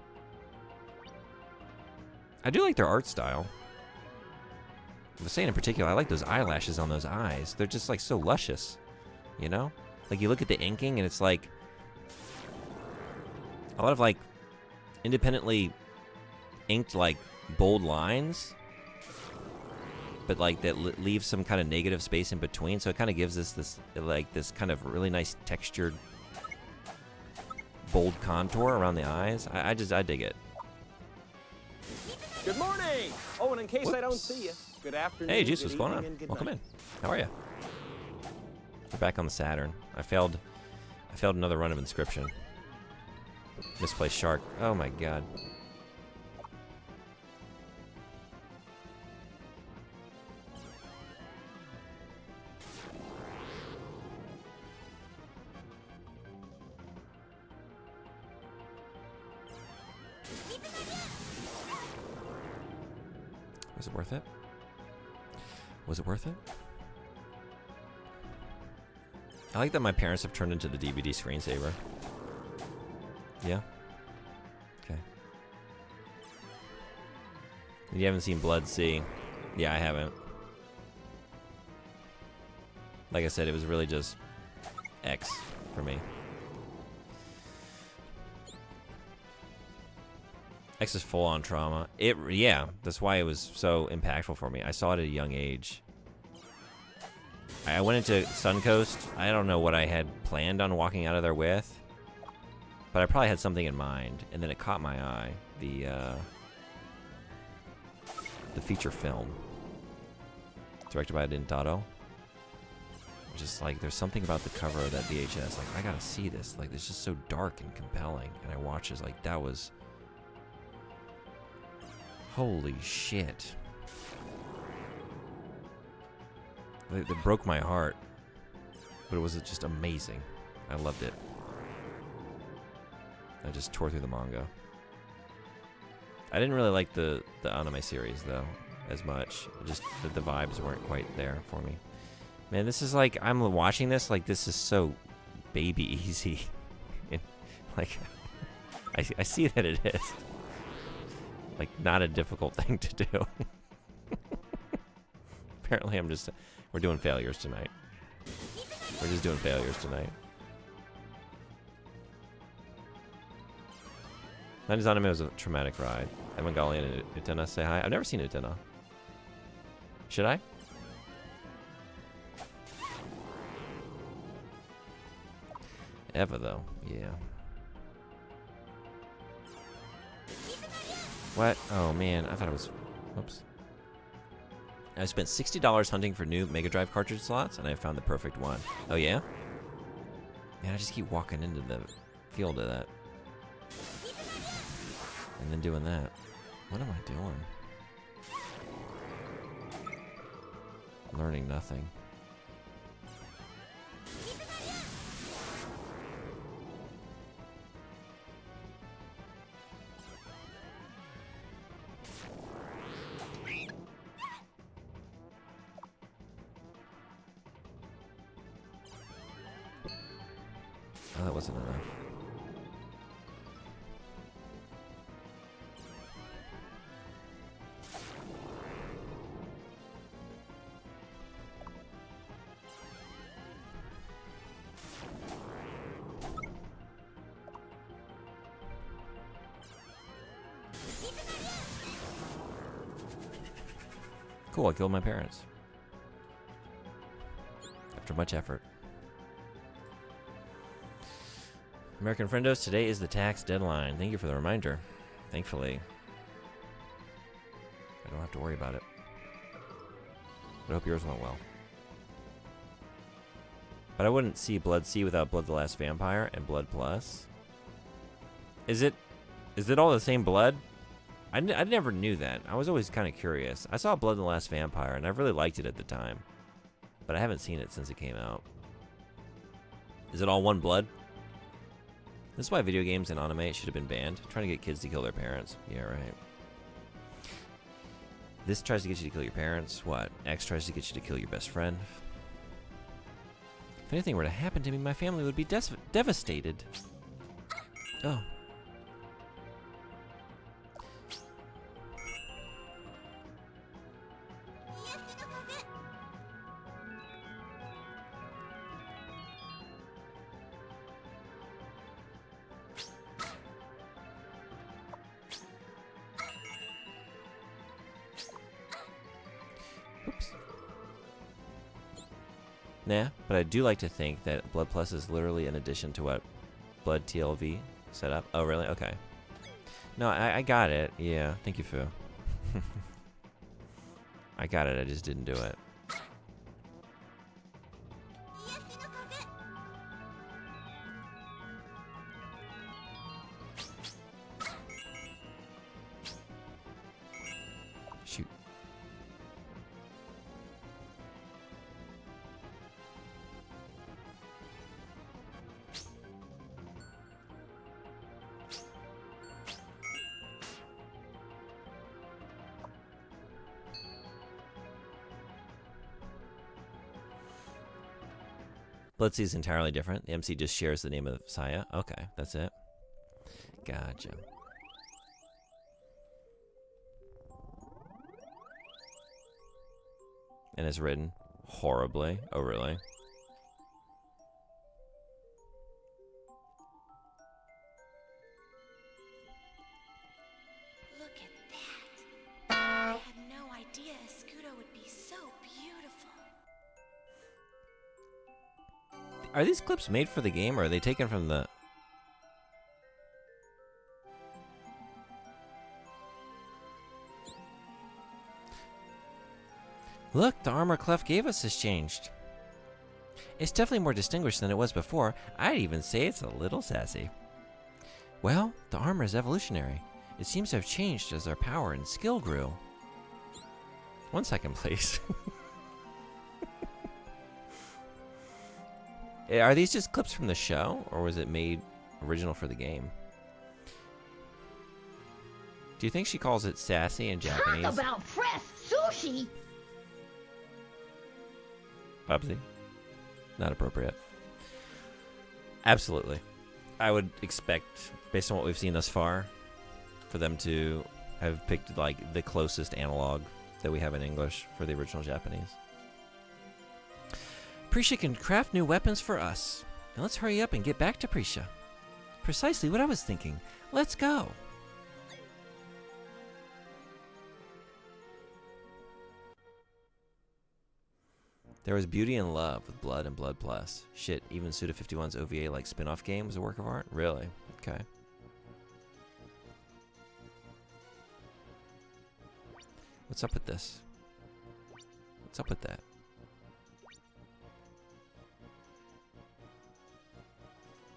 I do like their art style. I was saying in particular, I like those eyelashes on those eyes. They're just like so luscious, you know? Like, you look at the inking and it's like a lot of like independently inked like bold lines, but like that leaves some kind of negative space in between, so it kind of gives us this kind of really nice textured bold contour around the eyes. I dig it. Good morning! Oh, and in case I don't see you, good afternoon. Hey, Juice, what's going on? Welcome in. How are you? We're back on the Saturn. I failed another run of Inscription. Misplaced Shark. Oh my god. Was it worth it? Was it worth it? I like that my parents have turned into the DVD screensaver. Yeah? Okay. You haven't seen Blood Sea? Yeah, I haven't. Like I said, it was really just X for me. X is full-on trauma. Yeah, that's why it was so impactful for me. I saw it at a young age. I went into Suncoast. I don't know what I had planned on walking out of there with, but I probably had something in mind, and then it caught my eye. The feature film, directed by Dintado. Just like, there's something about the cover of that VHS. Like, I gotta see this. Like, it's just so dark and compelling. And I watched it, like, that was... Holy shit. It broke my heart. But it was just amazing. I loved it. I just tore through the manga. I didn't really like the anime series, though, as much. Just the vibes weren't quite there for me. Man, this is like, I'm watching this, like, this is so baby easy. And, like, I see that it is. Like, not a difficult thing to do. Apparently we're doing failures tonight. We're just doing failures tonight. Nineties anime was a traumatic ride. Evangali and Utena say hi. I've never seen Utena. Should I? Eva, though. Yeah. What? Oh, man. I thought it was... Oops. I spent $60 hunting for new Mega Drive cartridge slots, and I found the perfect one. Oh, yeah? Man, I just keep walking into the field of that. And then doing that. What am I doing? Learning nothing. Oh, that wasn't enough. Cool, I killed my parents. After much effort. American Friendos, today is the tax deadline. Thank you for the reminder. Thankfully, I don't have to worry about it. But I hope yours went well. But I wouldn't see Blood C without Blood the Last Vampire and Blood Plus. Is it all the same blood? I never knew that. I was always kind of curious. I saw Blood the Last Vampire, and I really liked it at the time. But I haven't seen it since it came out. Is it all one blood? This is why video games and anime should have been banned. Trying to get kids to kill their parents. Yeah, right. This tries to get you to kill your parents. What? X tries to get you to kill your best friend. If anything were to happen to me, my family would be devastated. Oh. Oops. Nah, but I do like to think that Blood Plus is literally an addition to what Blood TLV set up. Oh, really? Okay. No, I got it. Yeah, thank you, Fu. I got it, I just didn't do it. Shoot. Bloodsea is entirely different. The MC just shares the name of Saya. Okay, that's it. Gotcha. And it's written horribly. Oh, really? Look at that. I had no idea Escudo would be so beautiful. Are these clips made for the game, or are they taken from the... Look, the armor Clef gave us has changed. It's definitely more distinguished than it was before. I'd even say it's a little sassy. Well, the armor is evolutionary. It seems to have changed as our power and skill grew. 1 second, please. Are these just clips from the show, or was it made original for the game? Do you think she calls it sassy in Japanese? Talk about fresh sushi! Bubsy? Not appropriate. Absolutely. I would expect, based on what we've seen thus far, for them to have picked like the closest analog that we have in English for the original Japanese. Prisha can craft new weapons for us. Now let's hurry up and get back to Prisha. Precisely what I was thinking. Let's go. There was beauty and love with Blood and Blood Plus. Shit, even Suda51's OVA like spin-off game was a work of art? Really? Okay. What's up with this? What's up with that?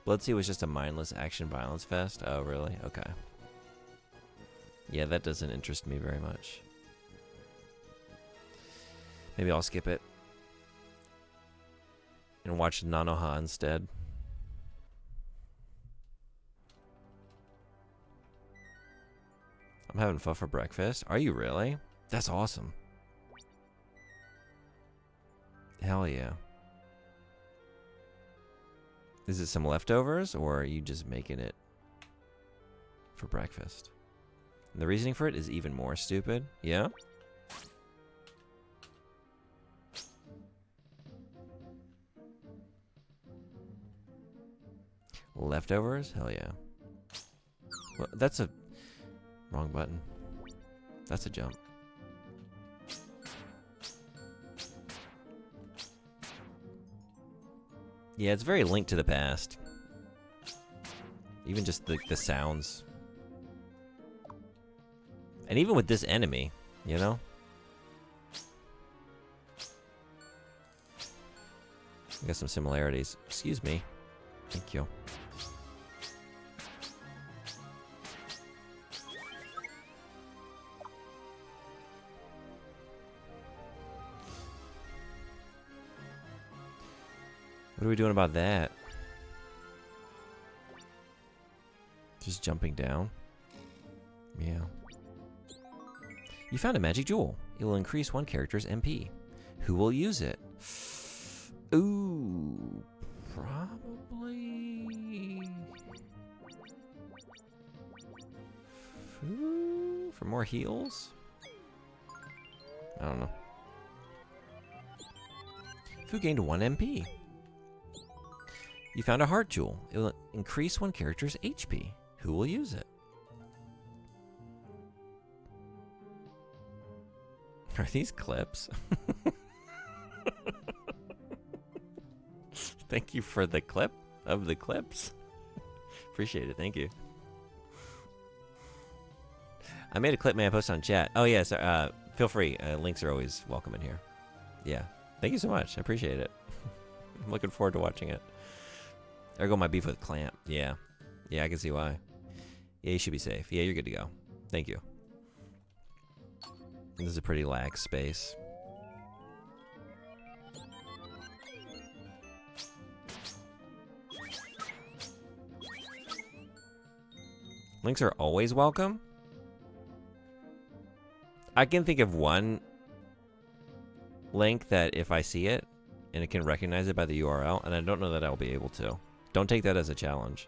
Bloodseed was just a mindless action violence fest? Oh, really? Okay. Yeah, that doesn't interest me very much. Maybe I'll skip it and watch Nanoha instead. I'm having pho for breakfast. Are you really? That's awesome. Hell yeah. Is it some leftovers, or are you just making it for breakfast? And the reasoning for it is even more stupid. Yeah? Leftovers? Hell yeah. Well, that's a... wrong button. That's a jump. Yeah, it's very linked to the past. Even just the sounds. And even with this enemy, you know? We got some similarities. Excuse me. Thank you. What are we doing about that? Just jumping down? Yeah. You found a magic jewel. It will increase one character's MP. Who will use it? Ooh, probably... Ooh, for more heals? I don't know. Fu gained 1 MP. You found a heart jewel. It will increase one character's HP. Who will use it? Are these clips? Thank you for the clip of the clips. Appreciate it. Thank you. I made a clip, man. I posted on chat. Oh, yes. Feel free. Links are always welcome in here. Yeah. Thank you so much. I appreciate it. I'm looking forward to watching it. There go my beef with Clamp. Yeah. Yeah, I can see why. Yeah, you should be safe. Yeah, you're good to go. Thank you. This is a pretty lax space. Links are always welcome? I can think of one link that if I see it, and it can recognize it by the URL, and I don't know that I'll be able to. Don't take that as a challenge.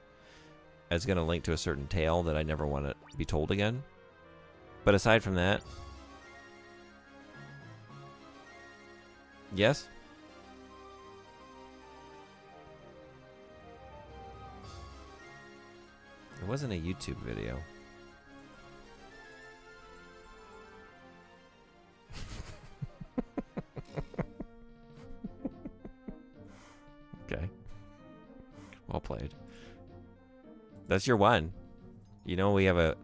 It's going to link to a certain tale that I never want to be told again. But aside from that... Yes? It wasn't a YouTube video. Okay. Well played. That's your one. You know we have a...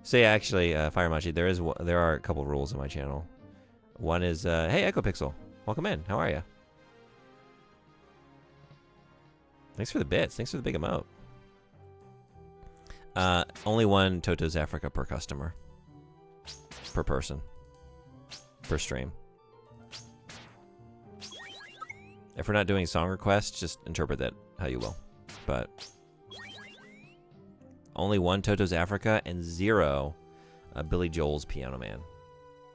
Say actually, Fire Machi, there are a couple rules in my channel. One is, hey Echo Pixel, welcome in. How are you? Thanks for the bits. Thanks for the big emote. Only one Toto's Africa per customer. Per person. Per stream. If we're not doing song requests, just interpret that how you will. But only one Toto's Africa and 0 Billy Joel's Piano Man.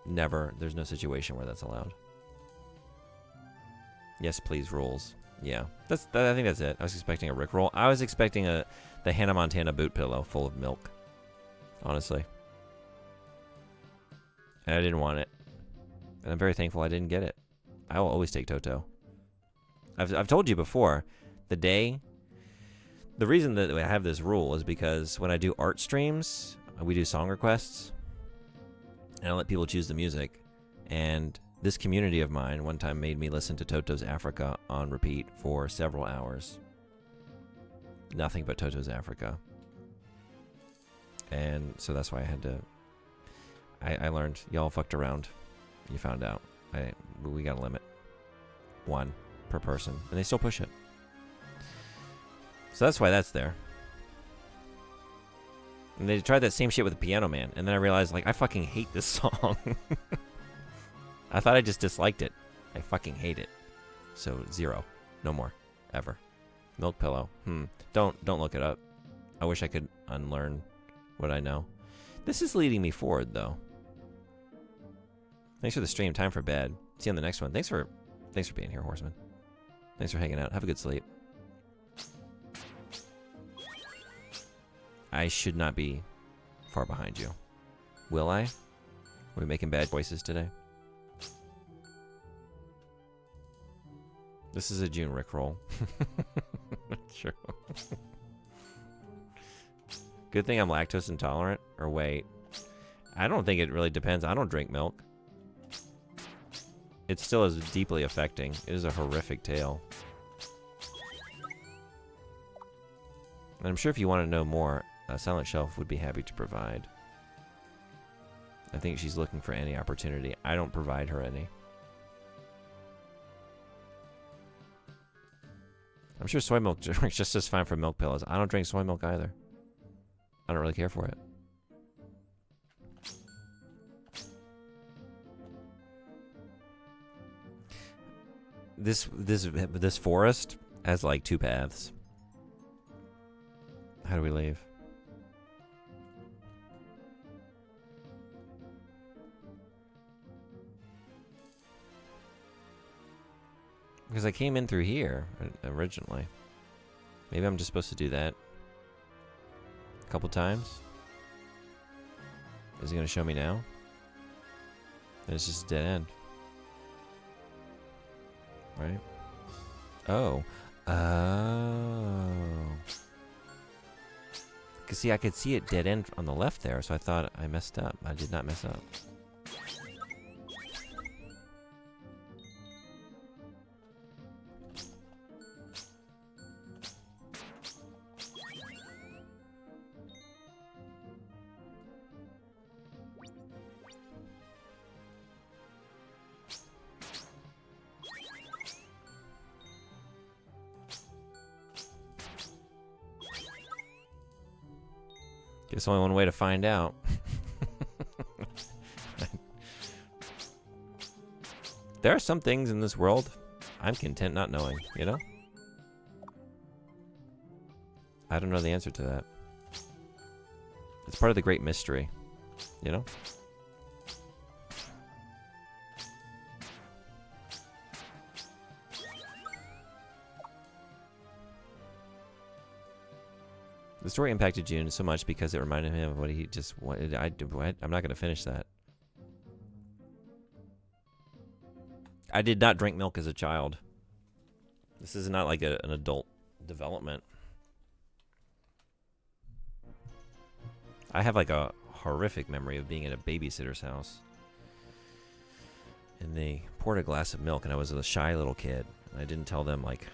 Never. There's no situation where that's allowed. Yes, please, rules. Yeah, I think that's it. I was expecting a Rickroll. I was expecting the Hannah Montana boot pillow full of milk. Honestly. And I didn't want it. And I'm very thankful I didn't get it. I will always take Toto. I've told you before, the reason that I have this rule is because when I do art streams, we do song requests, and I let people choose the music. And this community of mine one time made me listen to Toto's Africa on repeat for several hours. Nothing but Toto's Africa. And so that's why I had to... I learned. Y'all fucked around. You found out. We got a limit. 1 per person. And they still push it. So that's why that's there. And they tried that same shit with the Piano Man. And then I realized, like, I fucking hate this song. I thought I just disliked it. I fucking hate it. So 0. No more. Ever. Milk Pillow. Don't look it up. I wish I could unlearn what I know. This is leading me forward, though. Thanks for the stream. Time for bed. See you on the next one. Thanks for being here, Horseman. Thanks for hanging out. Have a good sleep. I should not be far behind you. Will I? Are we making bad choices today? This is a June Rickroll. True. Good thing I'm lactose intolerant. Or wait. I don't think it really depends. I don't drink milk. It still is deeply affecting. It is a horrific tale. And I'm sure if you want to know more, Silent Shelf would be happy to provide. I think she's looking for any opportunity. I don't provide her any. I'm sure soy milk drinks just as fine for milk pillows. I don't drink soy milk either. I don't really care for it. This forest has like 2 paths. How do we leave? Because I came in through here originally. Maybe I'm just supposed to do that a couple times. Is he going to show me now? Then it's just a dead end. Right? Oh. Oh. Because see, I could see it dead end on the left there, so I thought I messed up. I did not mess up. Guess only one way to find out. There are some things in this world I'm content not knowing, you know? I don't know the answer to that. It's part of the great mystery, you know? The story impacted June so much because it reminded him of what he just wanted. I'm not going to finish that. I did not drink milk as a child. This is not like an adult development. I have like a horrific memory of being at a babysitter's house. And they poured a glass of milk, and I was a shy little kid. And I didn't tell them, like,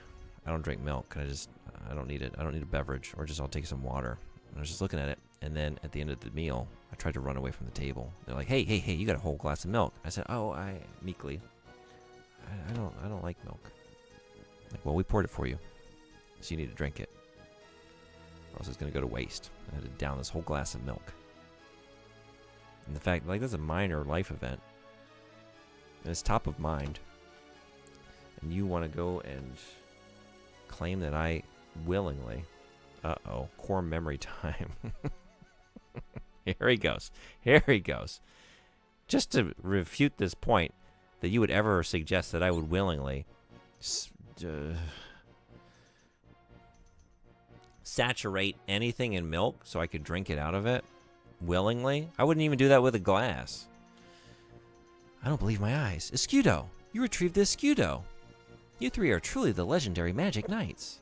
I don't drink milk. I don't need it. I don't need a beverage, or just I'll take some water. And I was just looking at it, and then at the end of the meal, I tried to run away from the table. They're like, "Hey, you got a whole glass of milk." I said, "Oh, I don't like milk." Like, well, we poured it for you, so you need to drink it, or else it's gonna go to waste. I had to down this whole glass of milk. And the fact, like, that's a minor life event, and it's top of mind, and you want to go and claim that I willingly... Uh-oh. Core memory time. Here he goes. Just to refute this point that you would ever suggest that I would willingly saturate anything in milk so I could drink it out of it willingly. I wouldn't even do that with a glass. I don't believe my eyes. Escudo. You retrieved the Escudo. You three are truly the legendary Magic Knights.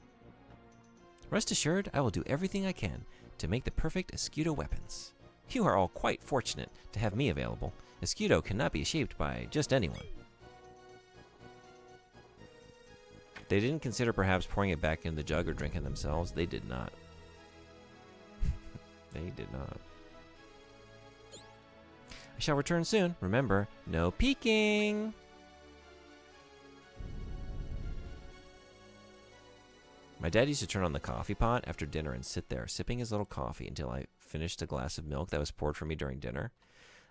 Rest assured, I will do everything I can to make the perfect Escudo weapons. You are all quite fortunate to have me available. Escudo cannot be shaped by just anyone. They didn't consider perhaps pouring it back in the jug or drinking themselves. They did not. They did not. I shall return soon. Remember, no peeking. My dad used to turn on the coffee pot after dinner and sit there, sipping his little coffee until I finished a glass of milk that was poured for me during dinner.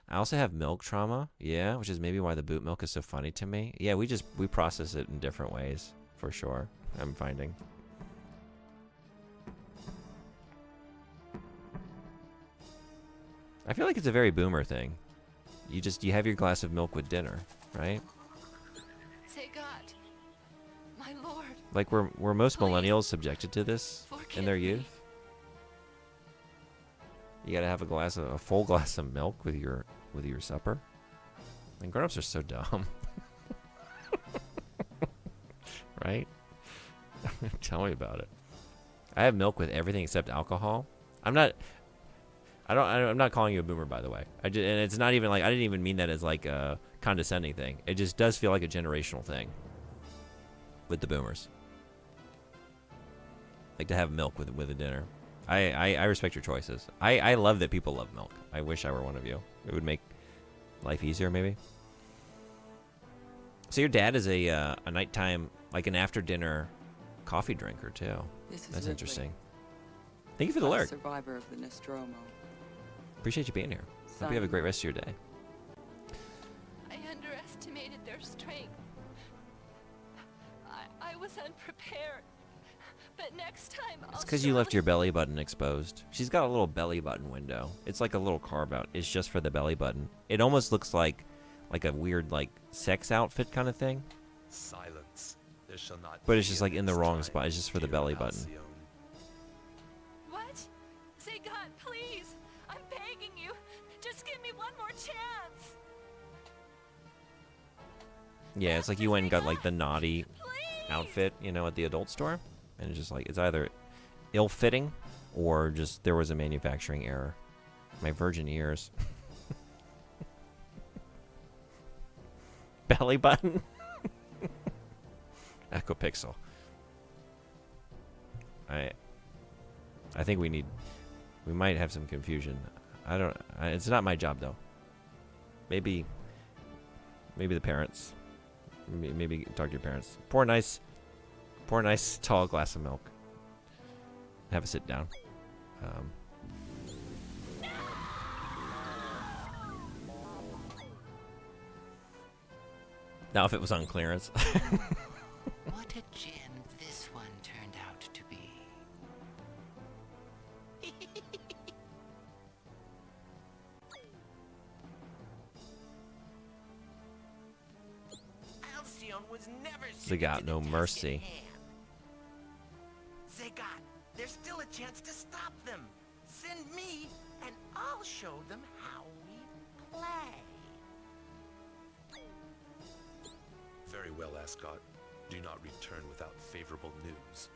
I also have milk trauma, yeah, which is maybe why the boot milk is so funny to me. Yeah, we process it in different ways, for sure, I'm finding. I feel like it's a very boomer thing. You have your glass of milk with dinner, right? Say God, my lord. Like were most millennials subjected to this in their Forgive me. youth? You gotta have a full glass of milk with your supper. And grown-ups are so dumb. Right? Tell me about it. I have milk with everything except alcohol. I'm not calling you a boomer, by the way. And it's not even like, I didn't even mean that as like a condescending thing. It just does feel like a generational thing with the boomers. Like to have milk with a dinner. I respect your choices. I love that people love milk. I wish I were one of you. It would make life easier, maybe. So your dad is a nighttime, like an after dinner coffee drinker too. That's interesting. Thank you for the alert. Survivor of the Nostromo. Appreciate you being here. Hope you have a great rest of your day. I underestimated their strength. I was unprepared. But next time It's because you left your belly button exposed. She's got a little belly button window. It's like a little carve out. It's just for the belly button. It almost looks like a weird like sex outfit kind of thing. Silence. There shall not But it's be just a like in the wrong mistime, spot. It's just for the dear belly button. Alcyone. What? Say God, please. I'm begging you. Just give me one more chance. Yeah, it's like you went and got like the naughty Please. outfit, at the adult store. And it's just like, it's either ill-fitting or just there was a manufacturing error. My virgin ears. Belly button. Echo Pixel. I think we might have some confusion. It's not my job though. Maybe the parents. Maybe talk to your parents. Pour a nice tall glass of milk. Have a sit down. Now if it was on clearance. What a gem this one turned out to be. Alcyone was never They got no mercy. Zagat, there's still a chance to stop them. Send me, and I'll show them how we play. Very well, Ascot. Do not return without favorable news.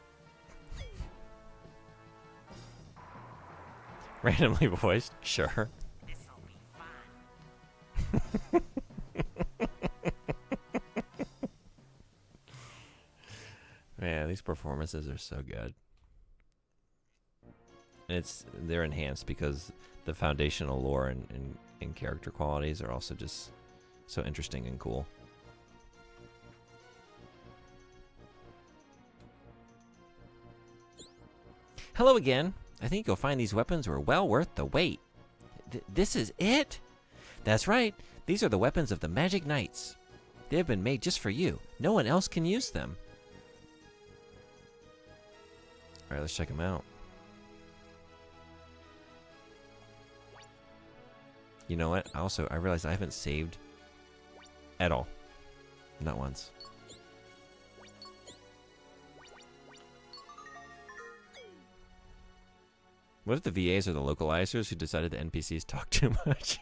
Randomly voiced, sure. This'll be fun. Man, these performances are so good. And they're enhanced because the foundational lore and character qualities are also just so interesting and cool. Hello again. I think you'll find these weapons were well worth the wait. This is it? That's right. These are the weapons of the Magic Knights. They have been made just for you. No one else can use them. Alright, let's check them out. You know what? I realized I haven't saved at all. Not once. What if the VAs are the localizers who decided the NPCs talk too much?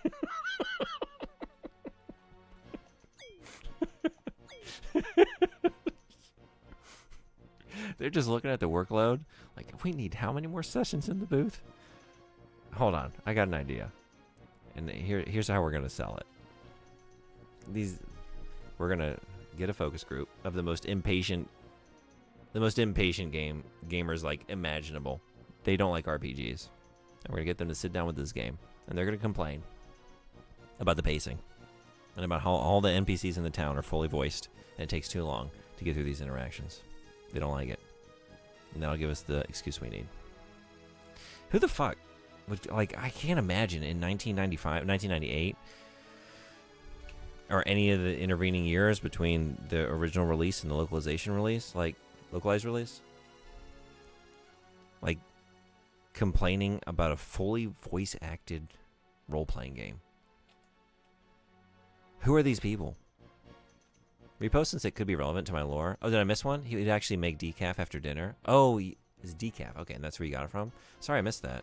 They're just looking at the workload. Like, we need how many more sessions in the booth? Hold on, I got an idea. And here's how we're gonna sell it. We're gonna get a focus group of the most impatient gamers like imaginable. They don't like RPGs. And we're gonna get them to sit down with this game, and they're gonna complain about the pacing and about how all the NPCs in the town are fully voiced, and it takes too long to get through these interactions. They don't like it, and that'll give us the excuse we need. Who the fuck would, like, I can't imagine in 1995, 1998, or any of the intervening years between the original release and the localized release, like complaining about a fully voice acted role playing game. Who are these people? Repost since it could be relevant to my lore. Oh, did I miss one? He would actually make decaf after dinner. Oh, it's decaf. Okay, and that's where you got it from? Sorry, I missed that.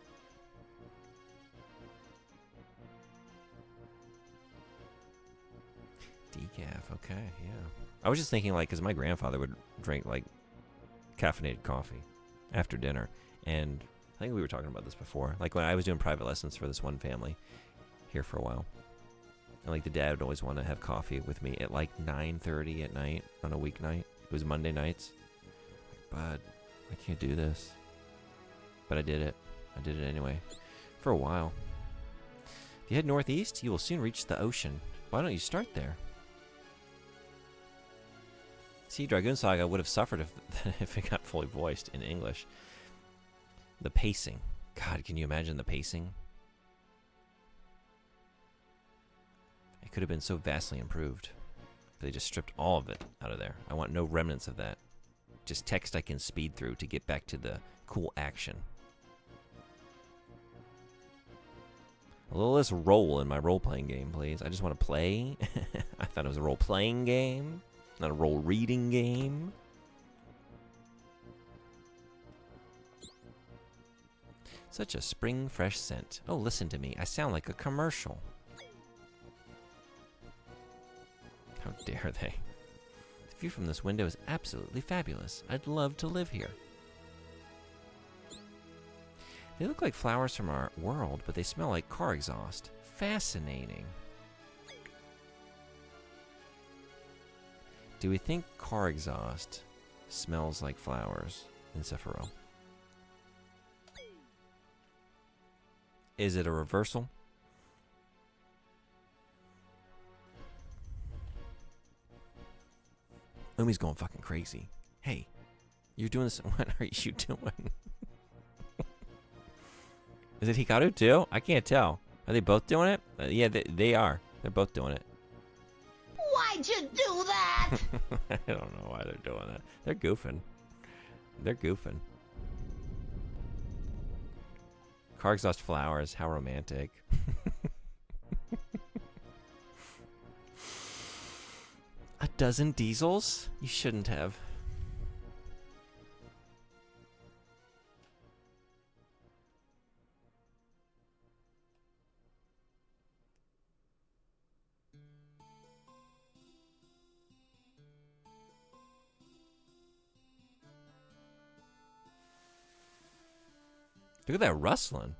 Decaf, okay, yeah. I was just thinking, like, because my grandfather would drink, like, caffeinated coffee after dinner. And I think we were talking about this before. Like, when I was doing private lessons for this one family here for a while. And, like, the dad would always want to have coffee with me at, like, 9:30 at night on a weeknight. It was Monday nights. Bud, I can't do this. But I did it. I did it anyway. For a while. If you head northeast, you will soon reach the ocean. Why don't you start there? See, Dragoon Saga would have suffered if it got fully voiced in English. The pacing. God, can you imagine the pacing? It could have been so vastly improved. But they just stripped all of it out of there. I want no remnants of that. Just text I can speed through to get back to the cool action. A little less role in my role-playing game, please. I just want to play. I thought it was a role-playing game, not a role-reading game. Such a spring fresh scent. Oh, listen to me. I sound like a commercial. How dare they? The view from this window is absolutely fabulous. I'd love to live here. They look like flowers from our world, but they smell like car exhaust. Fascinating. Do we think car exhaust smells like flowers in Sephiroth? Is it a reversal? Umi's going fucking crazy. Hey, you're doing this. What are you doing? Is it Hikaru too? I can't tell. Are they both doing it? Yeah, they are. They're both doing it. Why'd you do that? I don't know why they're doing that. They're goofing. They're goofing. Car exhaust flowers. How romantic. A dozen diesels? You shouldn't have. Look at that rustling.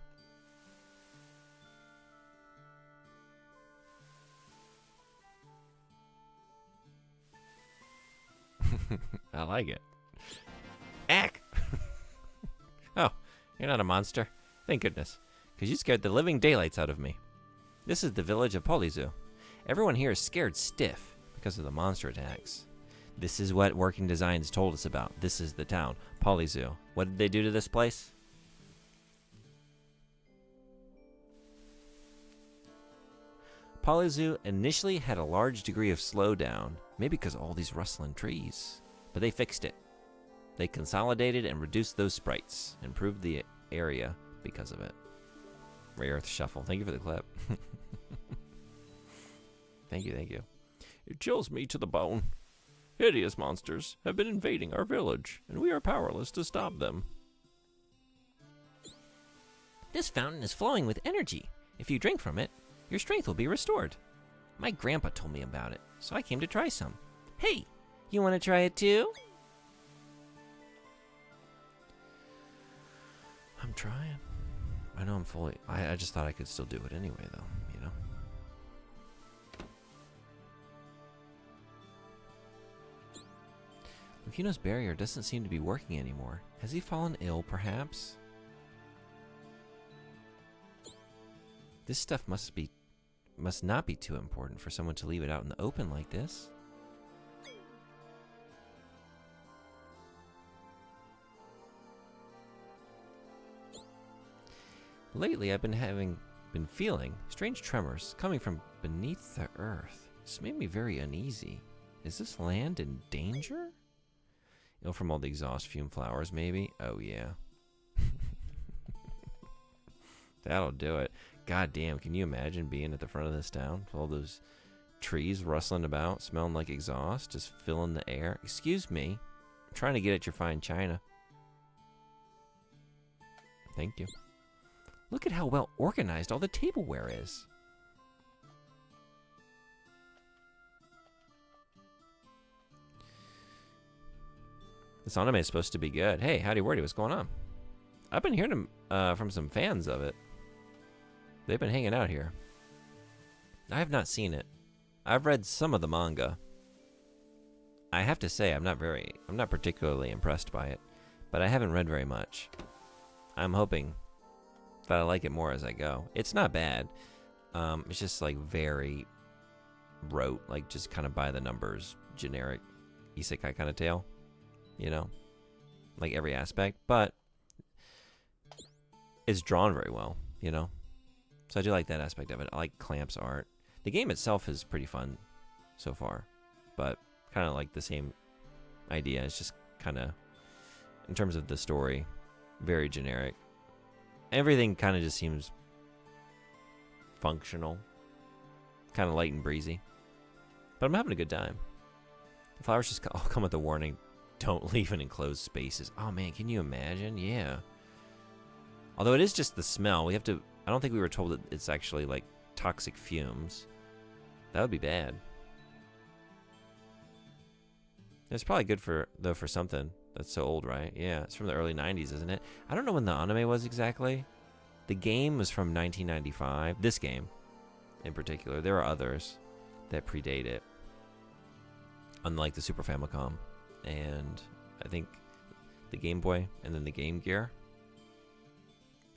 I like it. Ack! Oh, you're not a monster. Thank goodness. Because you scared the living daylights out of me. This is the village of Polizu. Everyone here is scared stiff because of the monster attacks. This is what Working Designs told us about. This is the town, Polizu. What did they do to this place? Polizu initially had a large degree of slowdown, maybe because of all these rustling trees. But they fixed it. They consolidated and reduced those sprites, improved the area because of it. Rayearth Shuffle. Thank you for the clip. Thank you, thank you. It chills me to the bone. Hideous monsters have been invading our village, and we are powerless to stop them. This fountain is flowing with energy. If you drink from it, your strength will be restored. My grandpa told me about it, so I came to try some. Hey, you want to try it too? trying. I know I'm fully... I just thought I could still do it anyway, though, you know? Lufino's barrier doesn't seem to be working anymore. Has he fallen ill, perhaps? This stuff must not be too important for someone to leave it out in the open like this. Lately, I've been feeling strange tremors coming from beneath the earth. This made me very uneasy. Is this land in danger? You know, from all the exhaust fume flowers, maybe? Oh, yeah. That'll do it. God damn, can you imagine being at the front of this town with all those trees rustling about, smelling like exhaust, just filling the air? Excuse me. I'm trying to get at your fine china. Thank you. Look at how well organized all the tableware is. This anime is supposed to be good. Hey, howdy wordy, what's going on? I've been hearing from some fans of it. They've been hanging out here. I have not seen it. I've read some of the manga. I have to say I'm not particularly impressed by it, but I haven't read very much. I'm hoping that I like it more as I go. It's not bad. It's just like very rote, like just kind of by the numbers, generic isekai kind of tale, you know, like every aspect, but it's drawn very well, you know. So I do like that aspect of it. I like Clamp's art. The game itself is pretty fun so far, but kind of like the same idea. It's just kind of, in terms of the story, very generic. Everything kind of just seems functional, kind of light and breezy. But I'm having a good time. The flowers just all come with a warning. Don't leave in enclosed spaces. Oh man, can you imagine? Yeah. Although it is just the smell. We have to... I don't think we were told that it's actually like toxic fumes. That would be bad. It's probably good for something that's so old, right? Yeah, it's from the early 90s, isn't it? I don't know when the anime was exactly. The game was from 1995. This game, in particular. There are others that predate it. Unlike the Super Famicom. And I think the Game Boy and then the Game Gear.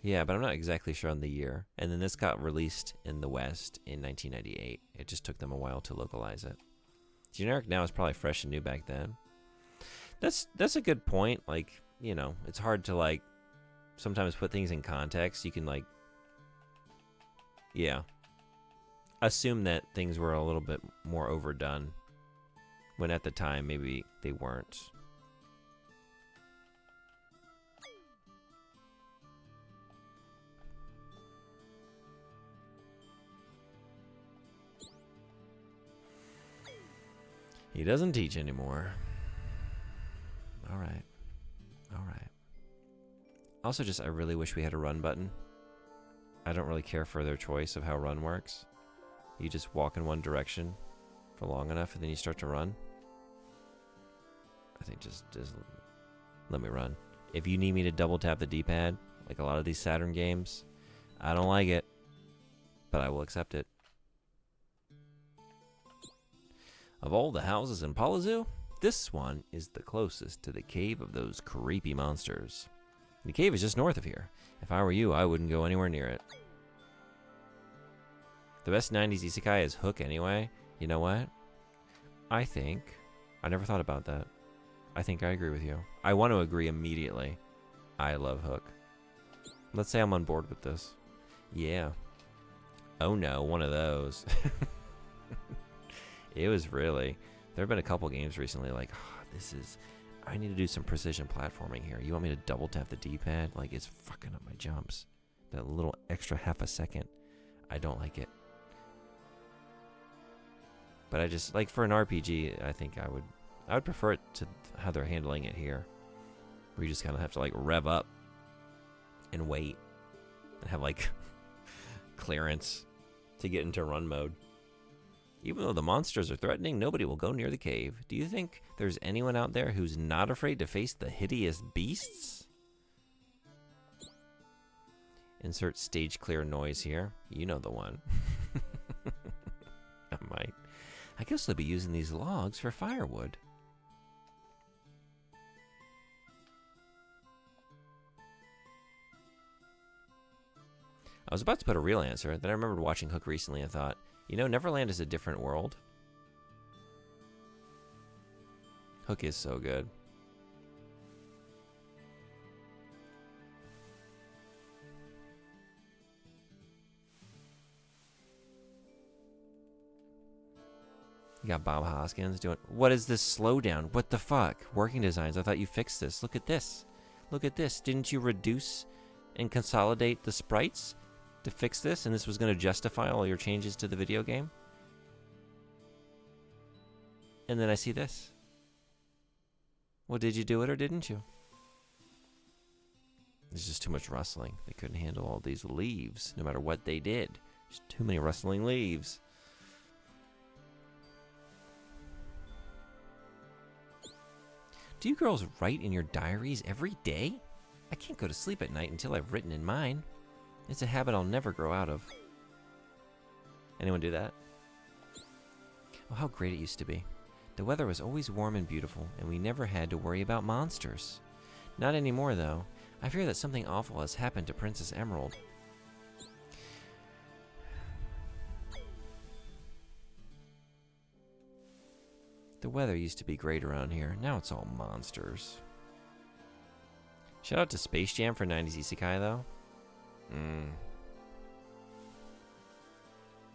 Yeah, but I'm not exactly sure on the year. And then this got released in the West in 1998. It just took them a while to localize it. Generic now is probably fresh and new back then. That's a good point. Like, you know, it's hard to like sometimes put things in context. You can like, yeah, assume that things were a little bit more overdone when at the time maybe they weren't. He doesn't teach anymore. All right. All right. Also, I really wish we had a run button. I don't really care for their choice of how run works. You just walk in one direction for long enough and then you start to run. I think just let me run. If you need me to double tap the D-pad, like a lot of these Saturn games, I don't like it, but I will accept it. Of all the houses in Palazzo, this one is the closest to the cave of those creepy monsters. The cave is just north of here. If I were you, I wouldn't go anywhere near it. The best 90s isekai is Hook anyway. You know what? I never thought about that. I think I agree with you. I want to agree immediately. I love Hook. Let's say I'm on board with this. Yeah. Oh no, one of those. It was really... There have been a couple games recently like, I need to do some precision platforming here. You want me to double tap the D-pad? Like, it's fucking up my jumps. That little extra half a second. I don't like it. But I just, like, for an RPG, I think I would prefer it to how they're handling it here. Where you just kind of have to, like, rev up and wait. And have, like, clearance to get into run mode. Even though the monsters are threatening, nobody will go near the cave. Do you think there's anyone out there who's not afraid to face the hideous beasts? Insert stage clear noise here. You know the one. I might. I guess they'll be using these logs for firewood. I was about to put a real answer, then I remembered watching Hook recently and thought, you know, Neverland is a different world. Hook is so good. You got Bob Hoskins doing... What is this slowdown? What the fuck? Working designs. I thought you fixed this. Look at this. Look at this. Didn't you reduce and consolidate the sprites to fix this? And this was going to justify all your changes to the video game? And then I see this. Well, did you do it or didn't you? There's just too much rustling. They couldn't handle all these leaves, no matter what they did. There's too many rustling leaves. Do you girls write in your diaries every day? I can't go to sleep at night until I've written in mine. It's a habit I'll never grow out of. Anyone do that? Oh, how great it used to be. The weather was always warm and beautiful, and we never had to worry about monsters. Not anymore, though. I fear that something awful has happened to Princess Emerald. The weather used to be great around here. Now it's all monsters. Shout out to Space Jam for 90s Isekai, though.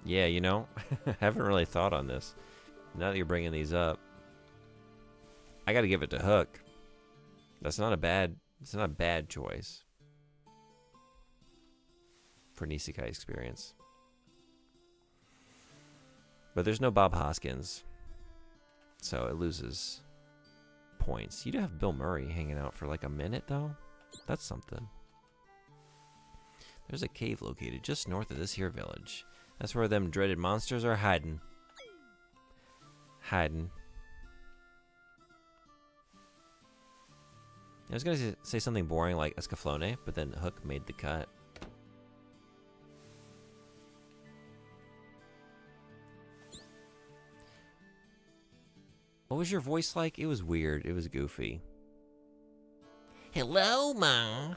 Yeah, you know, I haven't really thought on this. Now that you're bringing these up, I got to give it to Hook. That's not a bad. It's not a bad choice for an Isekai experience. But there's no Bob Hoskins, so it loses points. You do have Bill Murray hanging out for like a minute, though. That's something. There's a cave located just north of this here village. That's where them dreaded monsters are hiding. I was going to say something boring like Escaflowne, but then Hook made the cut. What was your voice like? It was weird. It was goofy. Hello, Ma.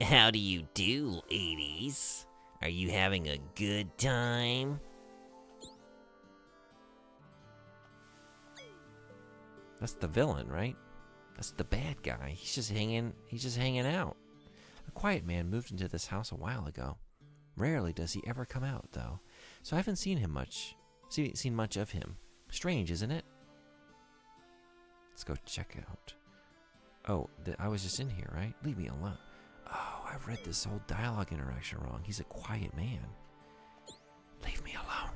How do you do, ladies? Are you having a good time? That's the villain, right? That's the bad guy. He's just hanging out. A quiet man moved into this house a while ago. Rarely does he ever come out, though. So I haven't seen much of him. Strange, isn't it? Let's go check it out. Oh, I was just in here, right? Leave me alone. Oh, I've read this whole dialogue interaction wrong. He's a quiet man. Leave me alone.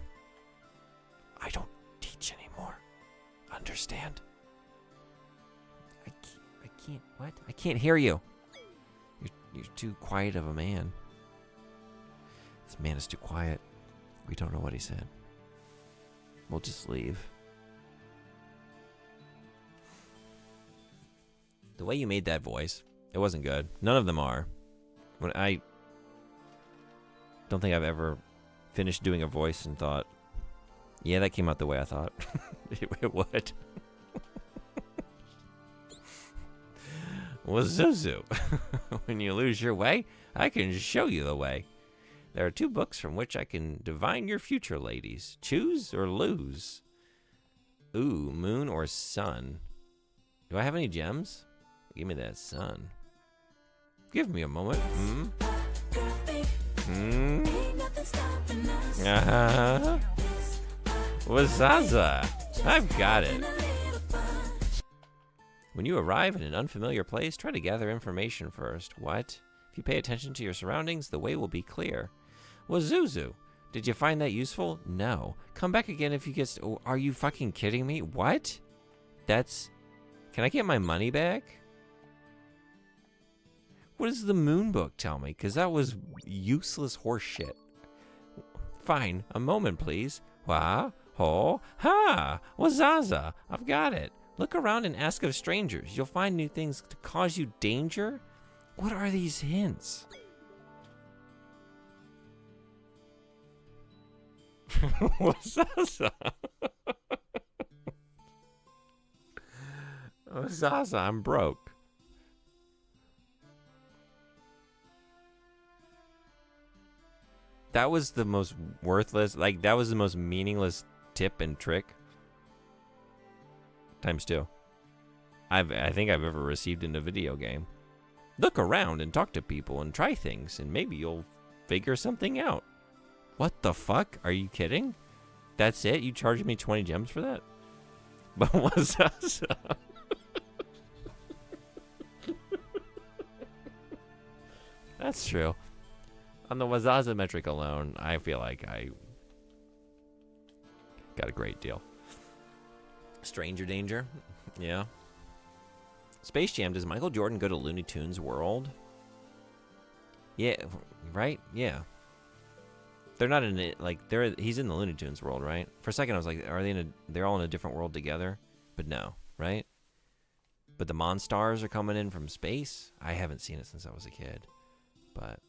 I don't teach anymore. Understand? I can't, what? I can't hear you. You're too quiet of a man. This man is too quiet. We don't know what he said. We'll just leave. The way you made that voice, it wasn't good. None of them are. I don't think I've ever finished doing a voice and thought, yeah, that came out the way I thought it would. Well, Zuzu, when you lose your way, I can show you the way. There are 2 books from which I can divine your future, ladies. Choose or lose. Ooh, moon or sun. Do I have any gems? Give me that sun. Give me a moment. Wazaza. I've got it. When you arrive in an unfamiliar place, try to gather information first. What? If you pay attention to your surroundings, the way will be clear. Wazuzu, did you find that useful? No. Come back again if you get... Oh, are you fucking kidding me? What? That's... Can I get my money back? What does the moon book tell me? Because that was useless horse shit. Fine. A moment, please. Wah, ho, ha, wazaza. I've got it. Look around and ask of strangers. You'll find new things to cause you danger. What are these hints? Wazaza. Wazaza, I'm broke. That was the most worthless, like, that was the most meaningless tip and trick. Times 2. I think I've ever received in a video game. Look around and talk to people and try things, and maybe you'll figure something out. What the fuck? Are you kidding? That's it? You charged me 20 gems for that? But what's that? That's true. On the Wazaza metric alone, I feel like I got a great deal. Stranger Danger? Yeah. Space Jam, does Michael Jordan go to Looney Tunes World? Yeah, right? Yeah. They're not in it, like, he's in the Looney Tunes world, right? For a second I was like, are they they're all in a different world together? But no, right? But the Monstars are coming in from space? I haven't seen it since I was a kid. But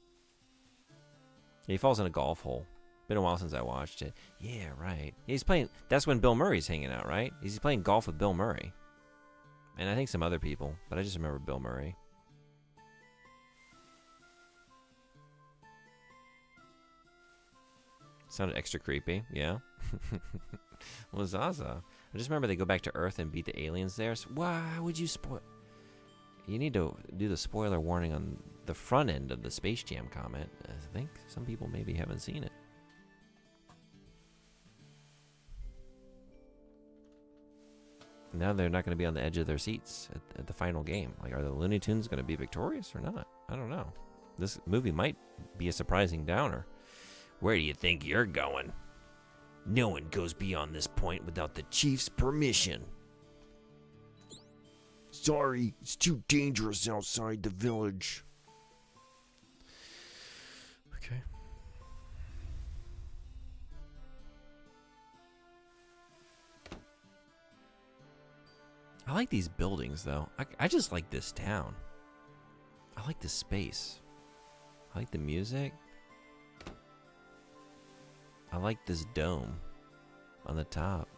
he falls in a golf hole. Been a while since I watched it. Yeah, right. He's playing, that's when Bill Murray's hanging out, right? He's playing golf with Bill Murray. And I think some other people, but I just remember Bill Murray. Sounded extra creepy, yeah. Well, Zaza. I just remember they go back to Earth and beat the aliens there. So why would you spoil? You need to do the spoiler warning on the front end of the Space Jam comment. I think some people maybe haven't seen it. Now they're not going to be on the edge of their seats at the final game. Like, are the Looney Tunes going to be victorious or not? I don't know. This movie might be a surprising downer. Where do you think you're going? No one goes beyond this point without the chief's permission. Sorry, it's too dangerous outside the village. Okay. I like these buildings, though. I just like this town. I like this space. I like the music. I like this dome on the top.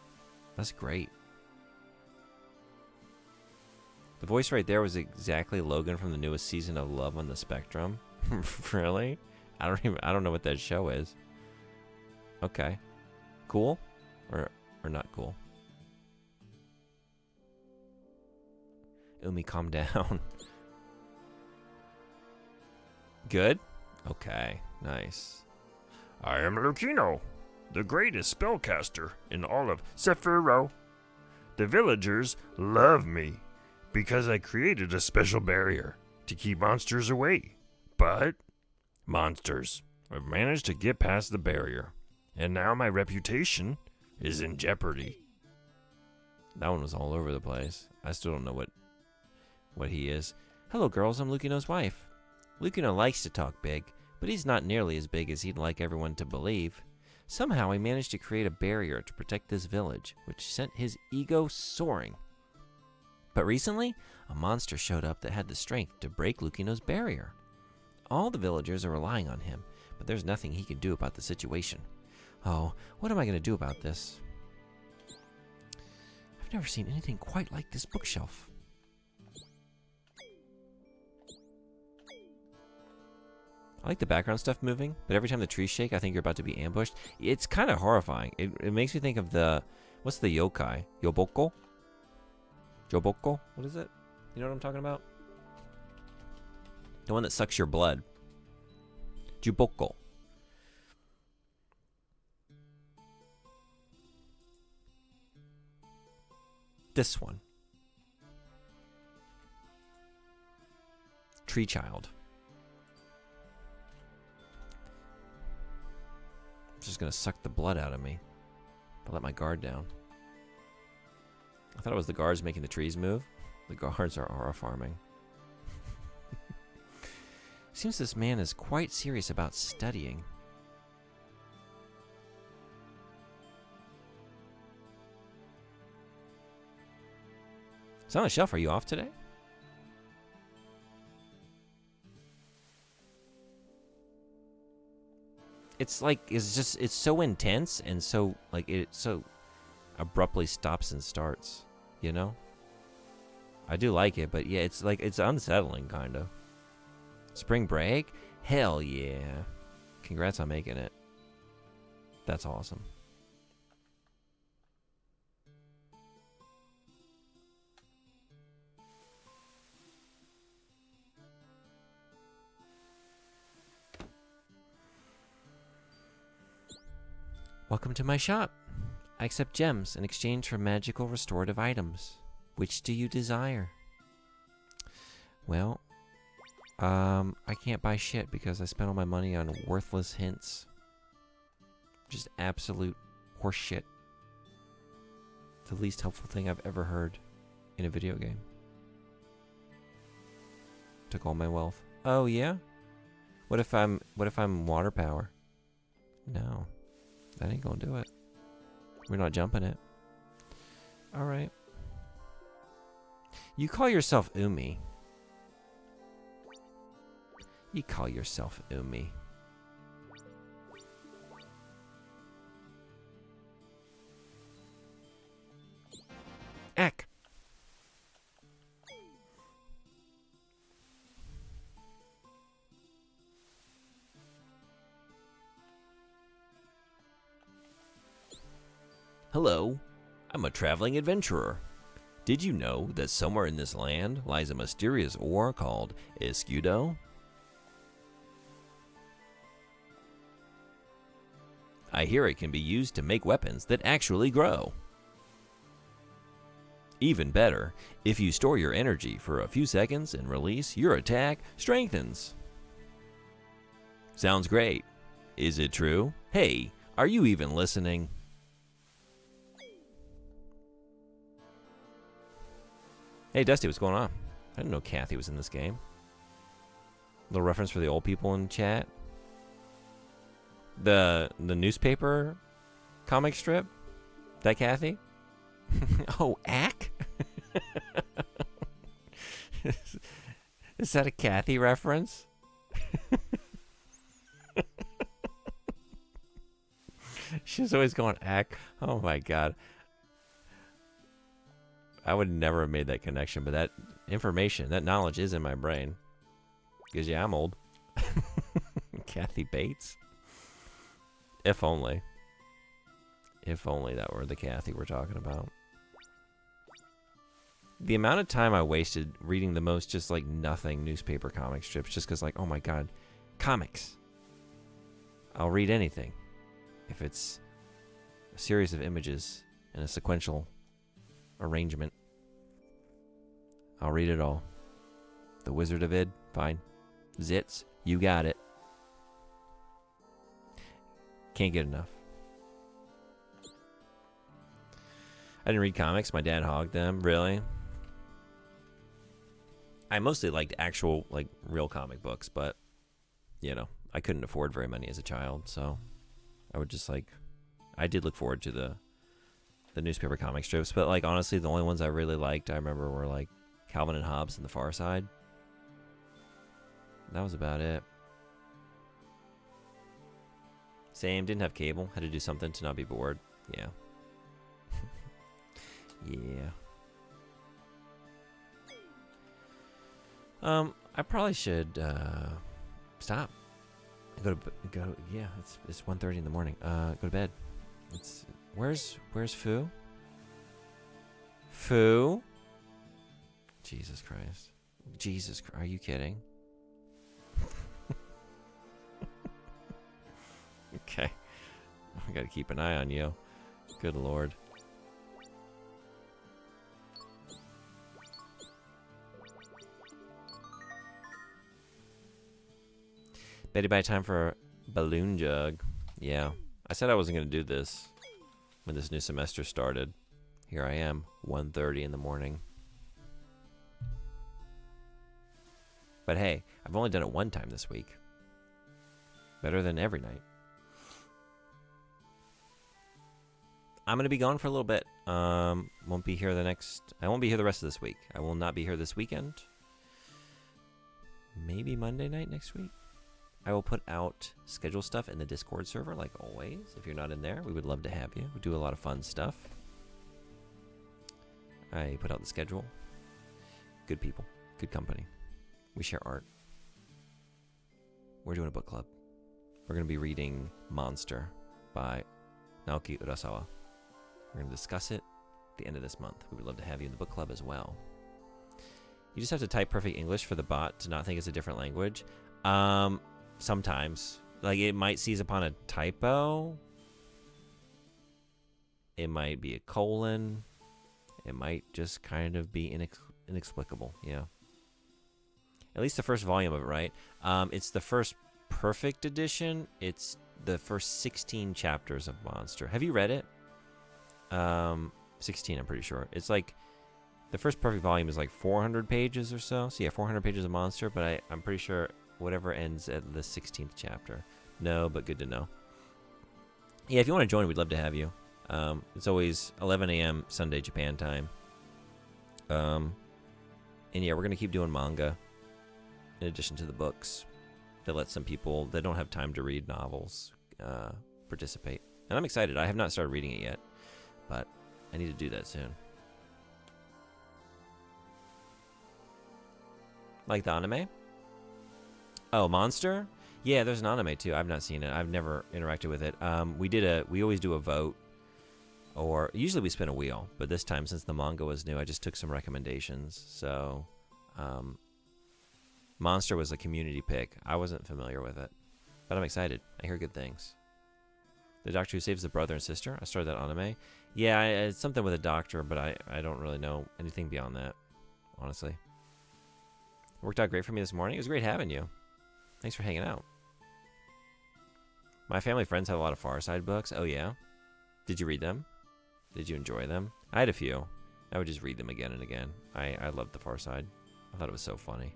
That's great. The voice right there was exactly Logan from the newest season of Love on the Spectrum. Really? I don't know what that show is. Okay. Cool? Or not cool? Umi, calm down. Good? Okay. Nice. I am Lucino, the greatest spellcaster in all of Sephiroth. The villagers love me because I created a special barrier to keep monsters away. But monsters have managed to get past the barrier, and now my reputation is in jeopardy. That one was all over the place. I still don't know what he is. Hello, girls. I'm Lucino's wife. Lucino likes to talk big, but he's not nearly as big as he'd like everyone to believe. Somehow he managed to create a barrier to protect this village, which sent his ego soaring. But recently, a monster showed up that had the strength to break Lucino's barrier. All the villagers are relying on him, but there's nothing he can do about the situation. Oh, what am I going to do about this? I've never seen anything quite like this bookshelf. I like the background stuff moving, but every time the trees shake, I think you're about to be ambushed. It's kind of horrifying. It makes me think of what's the yokai? Yoboko? Joboko? What is it? You know what I'm talking about? The one that sucks your blood. Juboko. This one. Tree Child. It's just gonna suck the blood out of me. I'll let my guard down. I thought it was the guards making the trees move. The guards are aura farming. Seems this man is quite serious about studying. It's on the shelf. Are you off today? it's so intense and so like it so abruptly stops and starts, you know? I do like it, but yeah, it's unsettling kind of. Spring Break? Hell yeah. Congrats on making it. That's awesome. Welcome to my shop. I accept gems in exchange for magical restorative items. Which do you desire? Well, I can't buy shit because I spent all my money on worthless hints. Just absolute horse shit. The least helpful thing I've ever heard in a video game. Took all my wealth. Oh yeah? What if I'm water power? No. That ain't gonna do it. We're not jumping it. Alright. You call yourself Umi. You call yourself Umi. Eck. Hello, I'm a traveling adventurer. Did you know that somewhere in this land lies a mysterious ore called Escudo? I hear it can be used to make weapons that actually grow. Even better, if you store your energy for a few seconds and release, your attack strengthens. Sounds great. Is it true? Hey, are you even listening? Hey Dusty, what's going on? I didn't know Kathy was in this game. Little reference for the old people in chat. The newspaper comic strip? That Kathy? Oh, Ack? Is that a Kathy reference? She's always going Ack. Oh my god. I would never have made that connection, but that information, that knowledge is in my brain. Because, yeah, I'm old. Kathy Bates? If only. If only that were the Kathy we're talking about. The amount of time I wasted reading the most just, like, nothing newspaper comic strips just because, like, oh my god, comics. I'll read anything. If it's a series of images in a sequential arrangement. I'll read it all. The Wizard of Id, fine. Zits, you got it. Can't get enough. I didn't read comics. My dad hogged them. Really? I mostly liked actual, like, real comic books, but, you know, I couldn't afford very many as a child, so I would just, like, I did look forward to the newspaper comic strips, but, like, honestly, the only ones I really liked, I remember, were, like, Calvin and Hobbes and The Far Side. That was about it. Same, didn't have cable. Had to do something to not be bored. Yeah. Yeah. I probably should, stop. Yeah, it's 1:30 in the morning. Go to bed. Where's Fu? Fu? Jesus Christ. Jesus Christ. Are you kidding? Okay. I gotta keep an eye on you. Good lord. Betty by time for a balloon jug. Yeah. I said I wasn't gonna do this when this new semester started. Here I am, 1:30 in the morning. But hey, I've only done it one time this week. Better than every night. I'm going to be gone for a little bit. I won't be here the rest of this week. I will not be here this weekend. Maybe Monday night next week. I will put out schedule stuff in the Discord server, like always. If you're not in there, we would love to have you. We do a lot of fun stuff. I put out the schedule. Good people, good company. We share art. We're doing a book club. We're going to be reading Monster by Naoki Urasawa. We're going to discuss it at the end of this month. We would love to have you in the book club as well. You just have to type perfect English for the bot to not think it's a different language. Sometimes. Like, it might seize upon a typo. It might be a colon. It might just kind of be inexplicable. Yeah. At least the first volume of it, right? It's the first perfect edition. It's the first 16 chapters of Monster. Have you read it? 16, I'm pretty sure. It's like, the first perfect volume is like 400 pages or so. So yeah, 400 pages of Monster, but I'm pretty sure whatever ends at the 16th chapter. No, but good to know. Yeah, if you want to join, we'd love to have you. It's always 11 a.m. Sunday Japan time. And yeah, we're going to keep doing manga in addition to the books. That let some people that don't have time to read novels participate. And I'm excited. I have not started reading it yet, but I need to do that soon. Like the anime? Oh, Monster? Yeah, there's an anime too. I've not seen it. I've never interacted with it. We always do a vote, or usually we spin a wheel. But this time, since the manga was new, I just took some recommendations. So, Monster was a community pick. I wasn't familiar with it, but I'm excited. I hear good things. The Doctor Who Saves the Brother and Sister. I started that anime. Yeah, it's something with a doctor, but I don't really know anything beyond that, honestly. It worked out great for me this morning. It was great having you. Thanks for hanging out. My family friends have a lot of Far Side books. Oh, yeah? Did you read them? Did you enjoy them? I had a few. I would just read them again and again. I loved the Far Side. I thought it was so funny.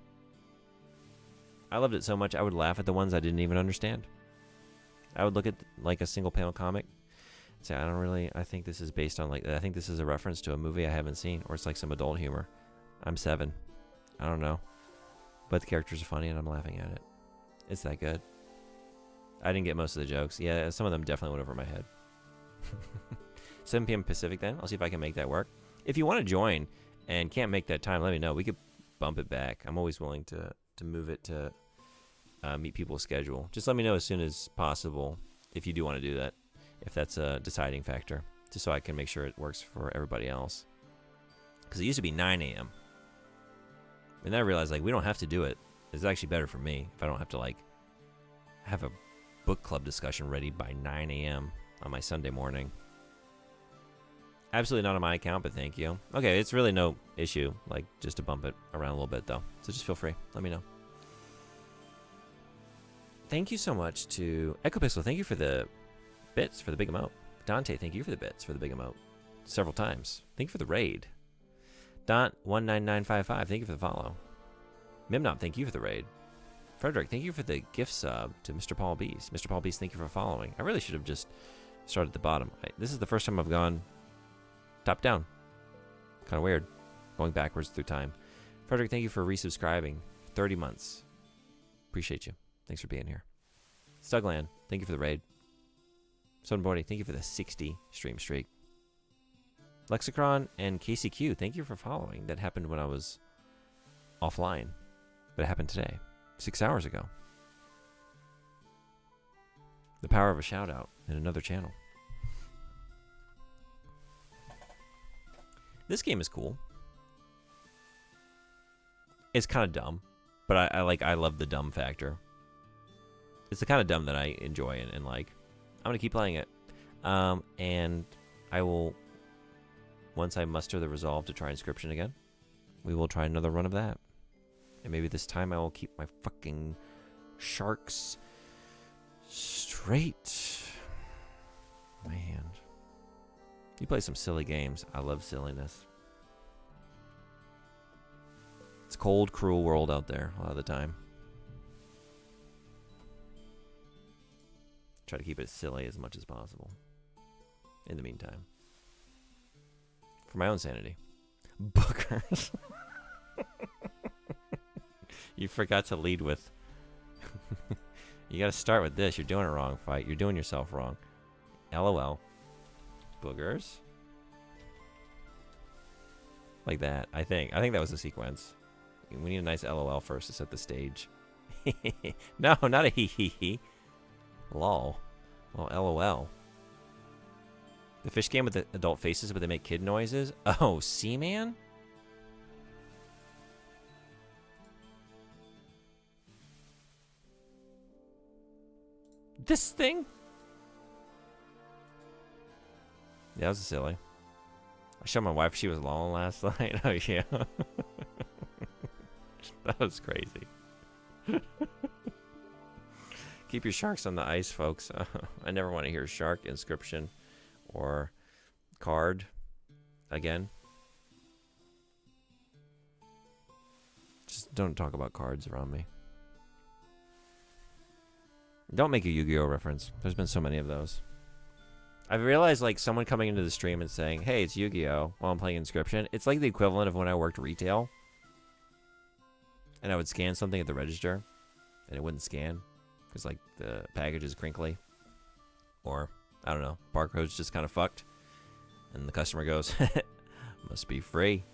I loved it so much I would laugh at the ones I didn't even understand. I would look at like a single panel comic and say, I think this is based on I think this is a reference to a movie I haven't seen, or it's like some adult humor. I'm 7. I don't know. But the characters are funny and I'm laughing at it. It's that good. I didn't get most of the jokes. Yeah, some of them definitely went over my head. 7 p.m. Pacific then. I'll see if I can make that work. If you want to join and can't make that time, let me know. We could bump it back. I'm always willing to move it to meet people's schedule. Just let me know as soon as possible if you do want to do that, if that's a deciding factor, just so I can make sure it works for everybody else. Because it used to be 9 a.m. And then I realized, we don't have to do it. It's actually better for me if I don't have to, have a book club discussion ready by 9 a.m. on my Sunday morning. Absolutely not on my account, but thank you. Okay, it's really no issue, just to bump it around a little bit, though. So just feel free. Let me know. Thank you so much to Ecopixel. Thank you for the bits for the big emote. Dante, thank you for the bits for the big emote. Several times. Thank you for the raid. Dot19955, thank you for the follow. Mimnop, thank you for the raid. Frederick, thank you for the gift sub to Mr. Paul Beast. Mr. Paul Beast, thank you for following. I really should have just started at the bottom. This is the first time I've gone top down. Kind of weird. Going backwards through time. Frederick, thank you for resubscribing. 30 months. Appreciate you. Thanks for being here. Stugland, thank you for the raid. Sunborny, thank you for the 60 stream streak. Lexicron and KCQ, thank you for following. That happened when I was offline. But it happened today. 6 hours ago. The power of a shout out in another channel. This game is cool. It's kind of dumb, but I love the dumb factor. It's the kind of dumb that I enjoy and like. I'm gonna keep playing it, and I will, once I muster the resolve to try Inscription again, we will try another run of that. And maybe this time I will keep my fucking sharks straight. My hand. You play some silly games. I love silliness. It's a cold, cruel world out there a lot of the time. Try to keep it silly as much as possible. In the meantime. For my own sanity. Bookers. You forgot to lead with You gotta start with this. You're doing it wrong, fight. You're doing yourself wrong. LOL. Boogers. Like that, I think. I think that was the sequence. We need a nice LOL first to set the stage. No, not a hee hee hee. Lol. Well, LOL. The fish game with the adult faces, but they make kid noises? Oh, Seaman? This thing? Yeah, that was silly. I showed my wife she was lolling last night. Oh, yeah. That was crazy. Keep your sharks on the ice, folks. I never want to hear shark inscription or card again. Just don't talk about cards around me. Don't make a Yu-Gi-Oh reference. There's been so many of those. I've realized, like, someone coming into the stream and saying, hey, it's Yu-Gi-Oh while I'm playing Inscription. It's like the equivalent of when I worked retail. And I would scan something at the register. And it wouldn't scan. Because, like, the package is crinkly. Or, I don't know, barcode's just kind of fucked. And the customer goes, must be free.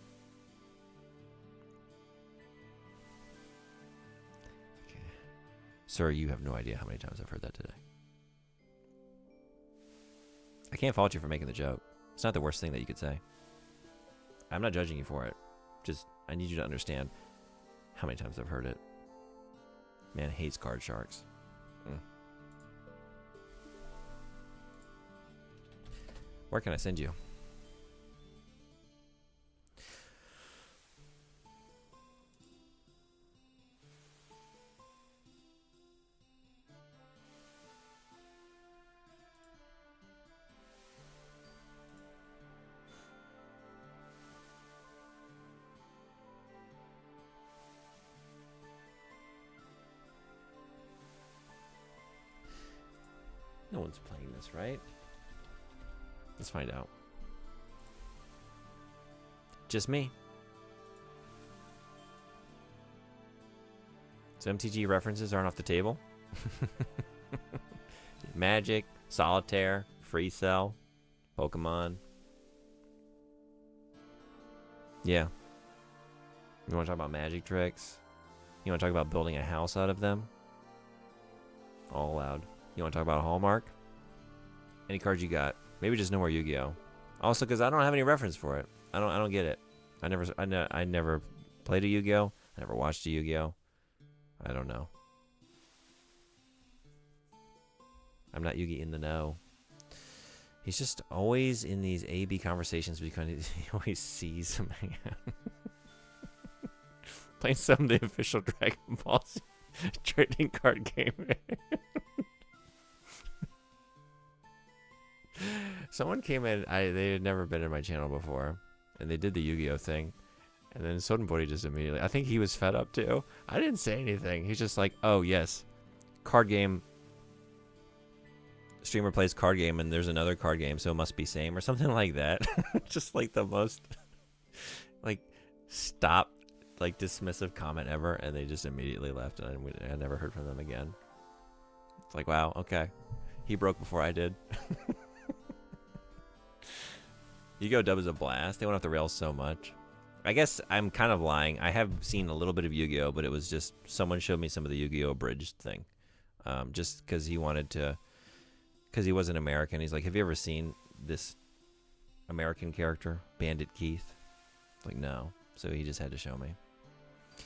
Okay. Sir, you have no idea how many times I've heard that today. I can't fault you for making the joke. It's not the worst thing that you could say. I'm not judging you for it. Just, I need you to understand how many times I've heard it. Man hates card sharks. Where can I send you? No one's playing this, right? Let's find out. Just me. So MTG references aren't off the table. Magic, Solitaire, Free Cell, Pokemon. Yeah. You want to talk about magic tricks? You want to talk about building a house out of them? All allowed. You want to talk about a Hallmark? Any cards you got? Maybe just no more Yu-Gi-Oh. Also, because I don't have any reference for it. I don't get it. I never played a Yu-Gi-Oh. I never watched a Yu-Gi-Oh. I don't know. I'm not Yugi in the know. He's just always in these A-B conversations because he always sees something. Playing some of the official Dragon Ball Z trading card game. Someone came in, they had never been in my channel before, and they did the Yu-Gi-Oh thing, and then Sodenbody just immediately, I think he was fed up too. I didn't say anything. He's just like, oh yes, card game, streamer plays card game, and there's another card game, so it must be same, or something like that. Just like the most, like, stop, like, dismissive comment ever, and they just immediately left, and I never heard from them again. It's like, wow, okay. He broke before I did. Yu-Gi-Oh! Dub is a blast. They went off the rails so much. I guess I'm kind of lying. I have seen a little bit of Yu-Gi-Oh! But it was just someone showed me some of the Yu-Gi-Oh! Abridged thing. Just because he wanted to... Because he wasn't American. He's like, have you ever seen this American character? Bandit Keith? Like, no. So he just had to show me. Do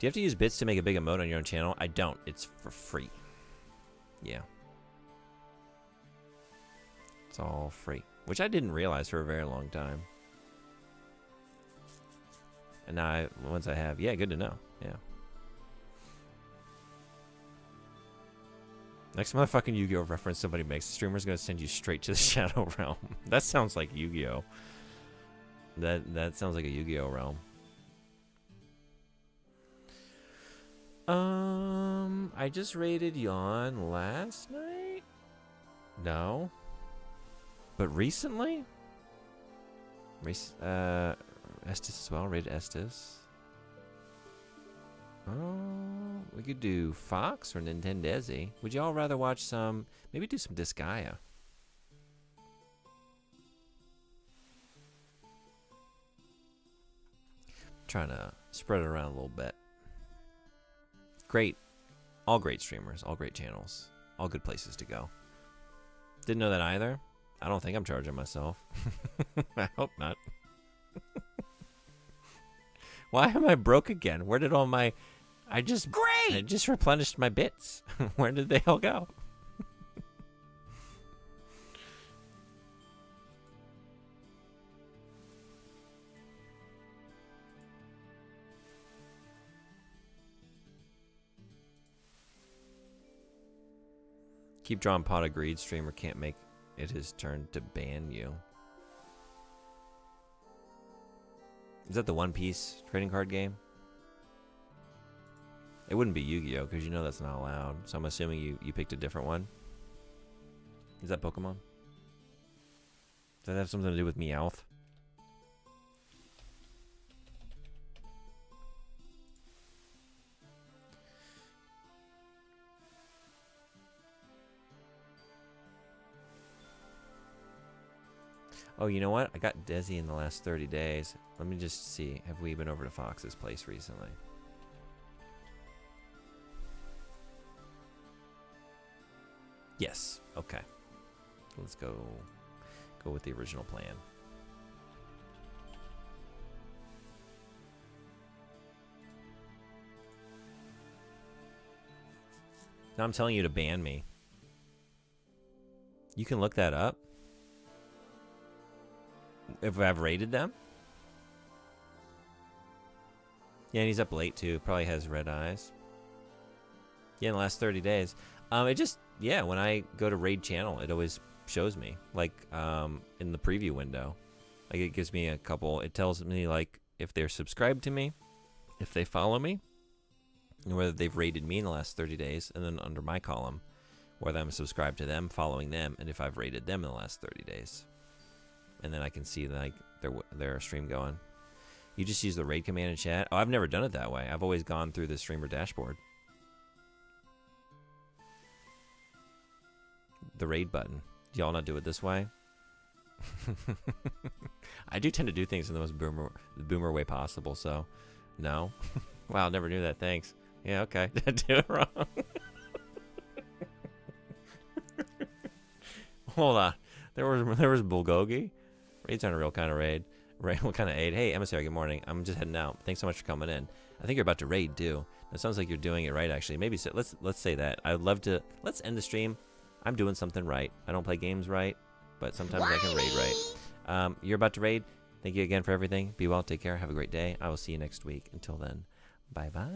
you have to use bits to make a big emote on your own channel? I don't. It's for free. Yeah. It's all free. Which I didn't realize for a very long time. And now, once I have, yeah, good to know. Yeah. Next motherfucking Yu-Gi-Oh! Reference somebody makes, the streamer's gonna send you straight to the Shadow Realm. That sounds like Yu-Gi-Oh! That sounds like a Yu-Gi-Oh! Realm. I just raided Yawn last night? No. But recently? Estes as well, rated Estes. Oh, we could do Fox or Nintendezi. Would y'all rather watch some? Maybe do some Disgaea. Trying to spread it around a little bit. Great, all great streamers, all great channels, all good places to go. Didn't know that either. I don't think I'm charging myself. I hope not. Why am I broke again? Where did all my... I just replenished my bits. Where did they all go? Keep drawing pot of greed. Streamer can't make it his turn to ban you. Is that the One Piece trading card game? It wouldn't be Yu-Gi-Oh! Because you know that's not allowed. So I'm assuming you picked a different one. Is that Pokemon? Does that have something to do with Meowth? Oh, you know what? I got Desi in the last 30 days. Let me just see. Have we been over to Fox's place recently? Yes. Okay. Let's go with the original plan. Now I'm telling you to ban me. You can look that up. If I've rated them? Yeah, and he's up late too. Probably has red eyes. Yeah, in the last 30 days. It just, yeah, when I go to raid channel, it always shows me. Like, in the preview window. Like, it gives me a couple, it tells me, like, if they're subscribed to me, if they follow me, and whether they've rated me in the last 30 days, and then under my column, whether I'm subscribed to them, following them, and if I've rated them in the last 30 days. And then I can see like their stream going. You just use the raid command in chat. Oh, I've never done it that way. I've always gone through the streamer dashboard. The raid button. Do y'all not do it this way? I do tend to do things in the most boomer way possible. So, no. Wow, never knew that. Thanks. Yeah, okay. Did I do it wrong? Hold on. There was Bulgogi. Raid's aren't a real kind of raid. Raid, what kind of aid? Hey, emissary, good morning. I'm just heading out. Thanks so much for coming in. I think you're about to raid too. It sounds like you're doing it right, actually. Maybe let's say that. I'd love to. Let's end the stream. I'm doing something right. I don't play games right, but sometimes I can raid right. You're about to raid. Thank you again for everything. Be well. Take care. Have a great day. I will see you next week. Until then, bye bye.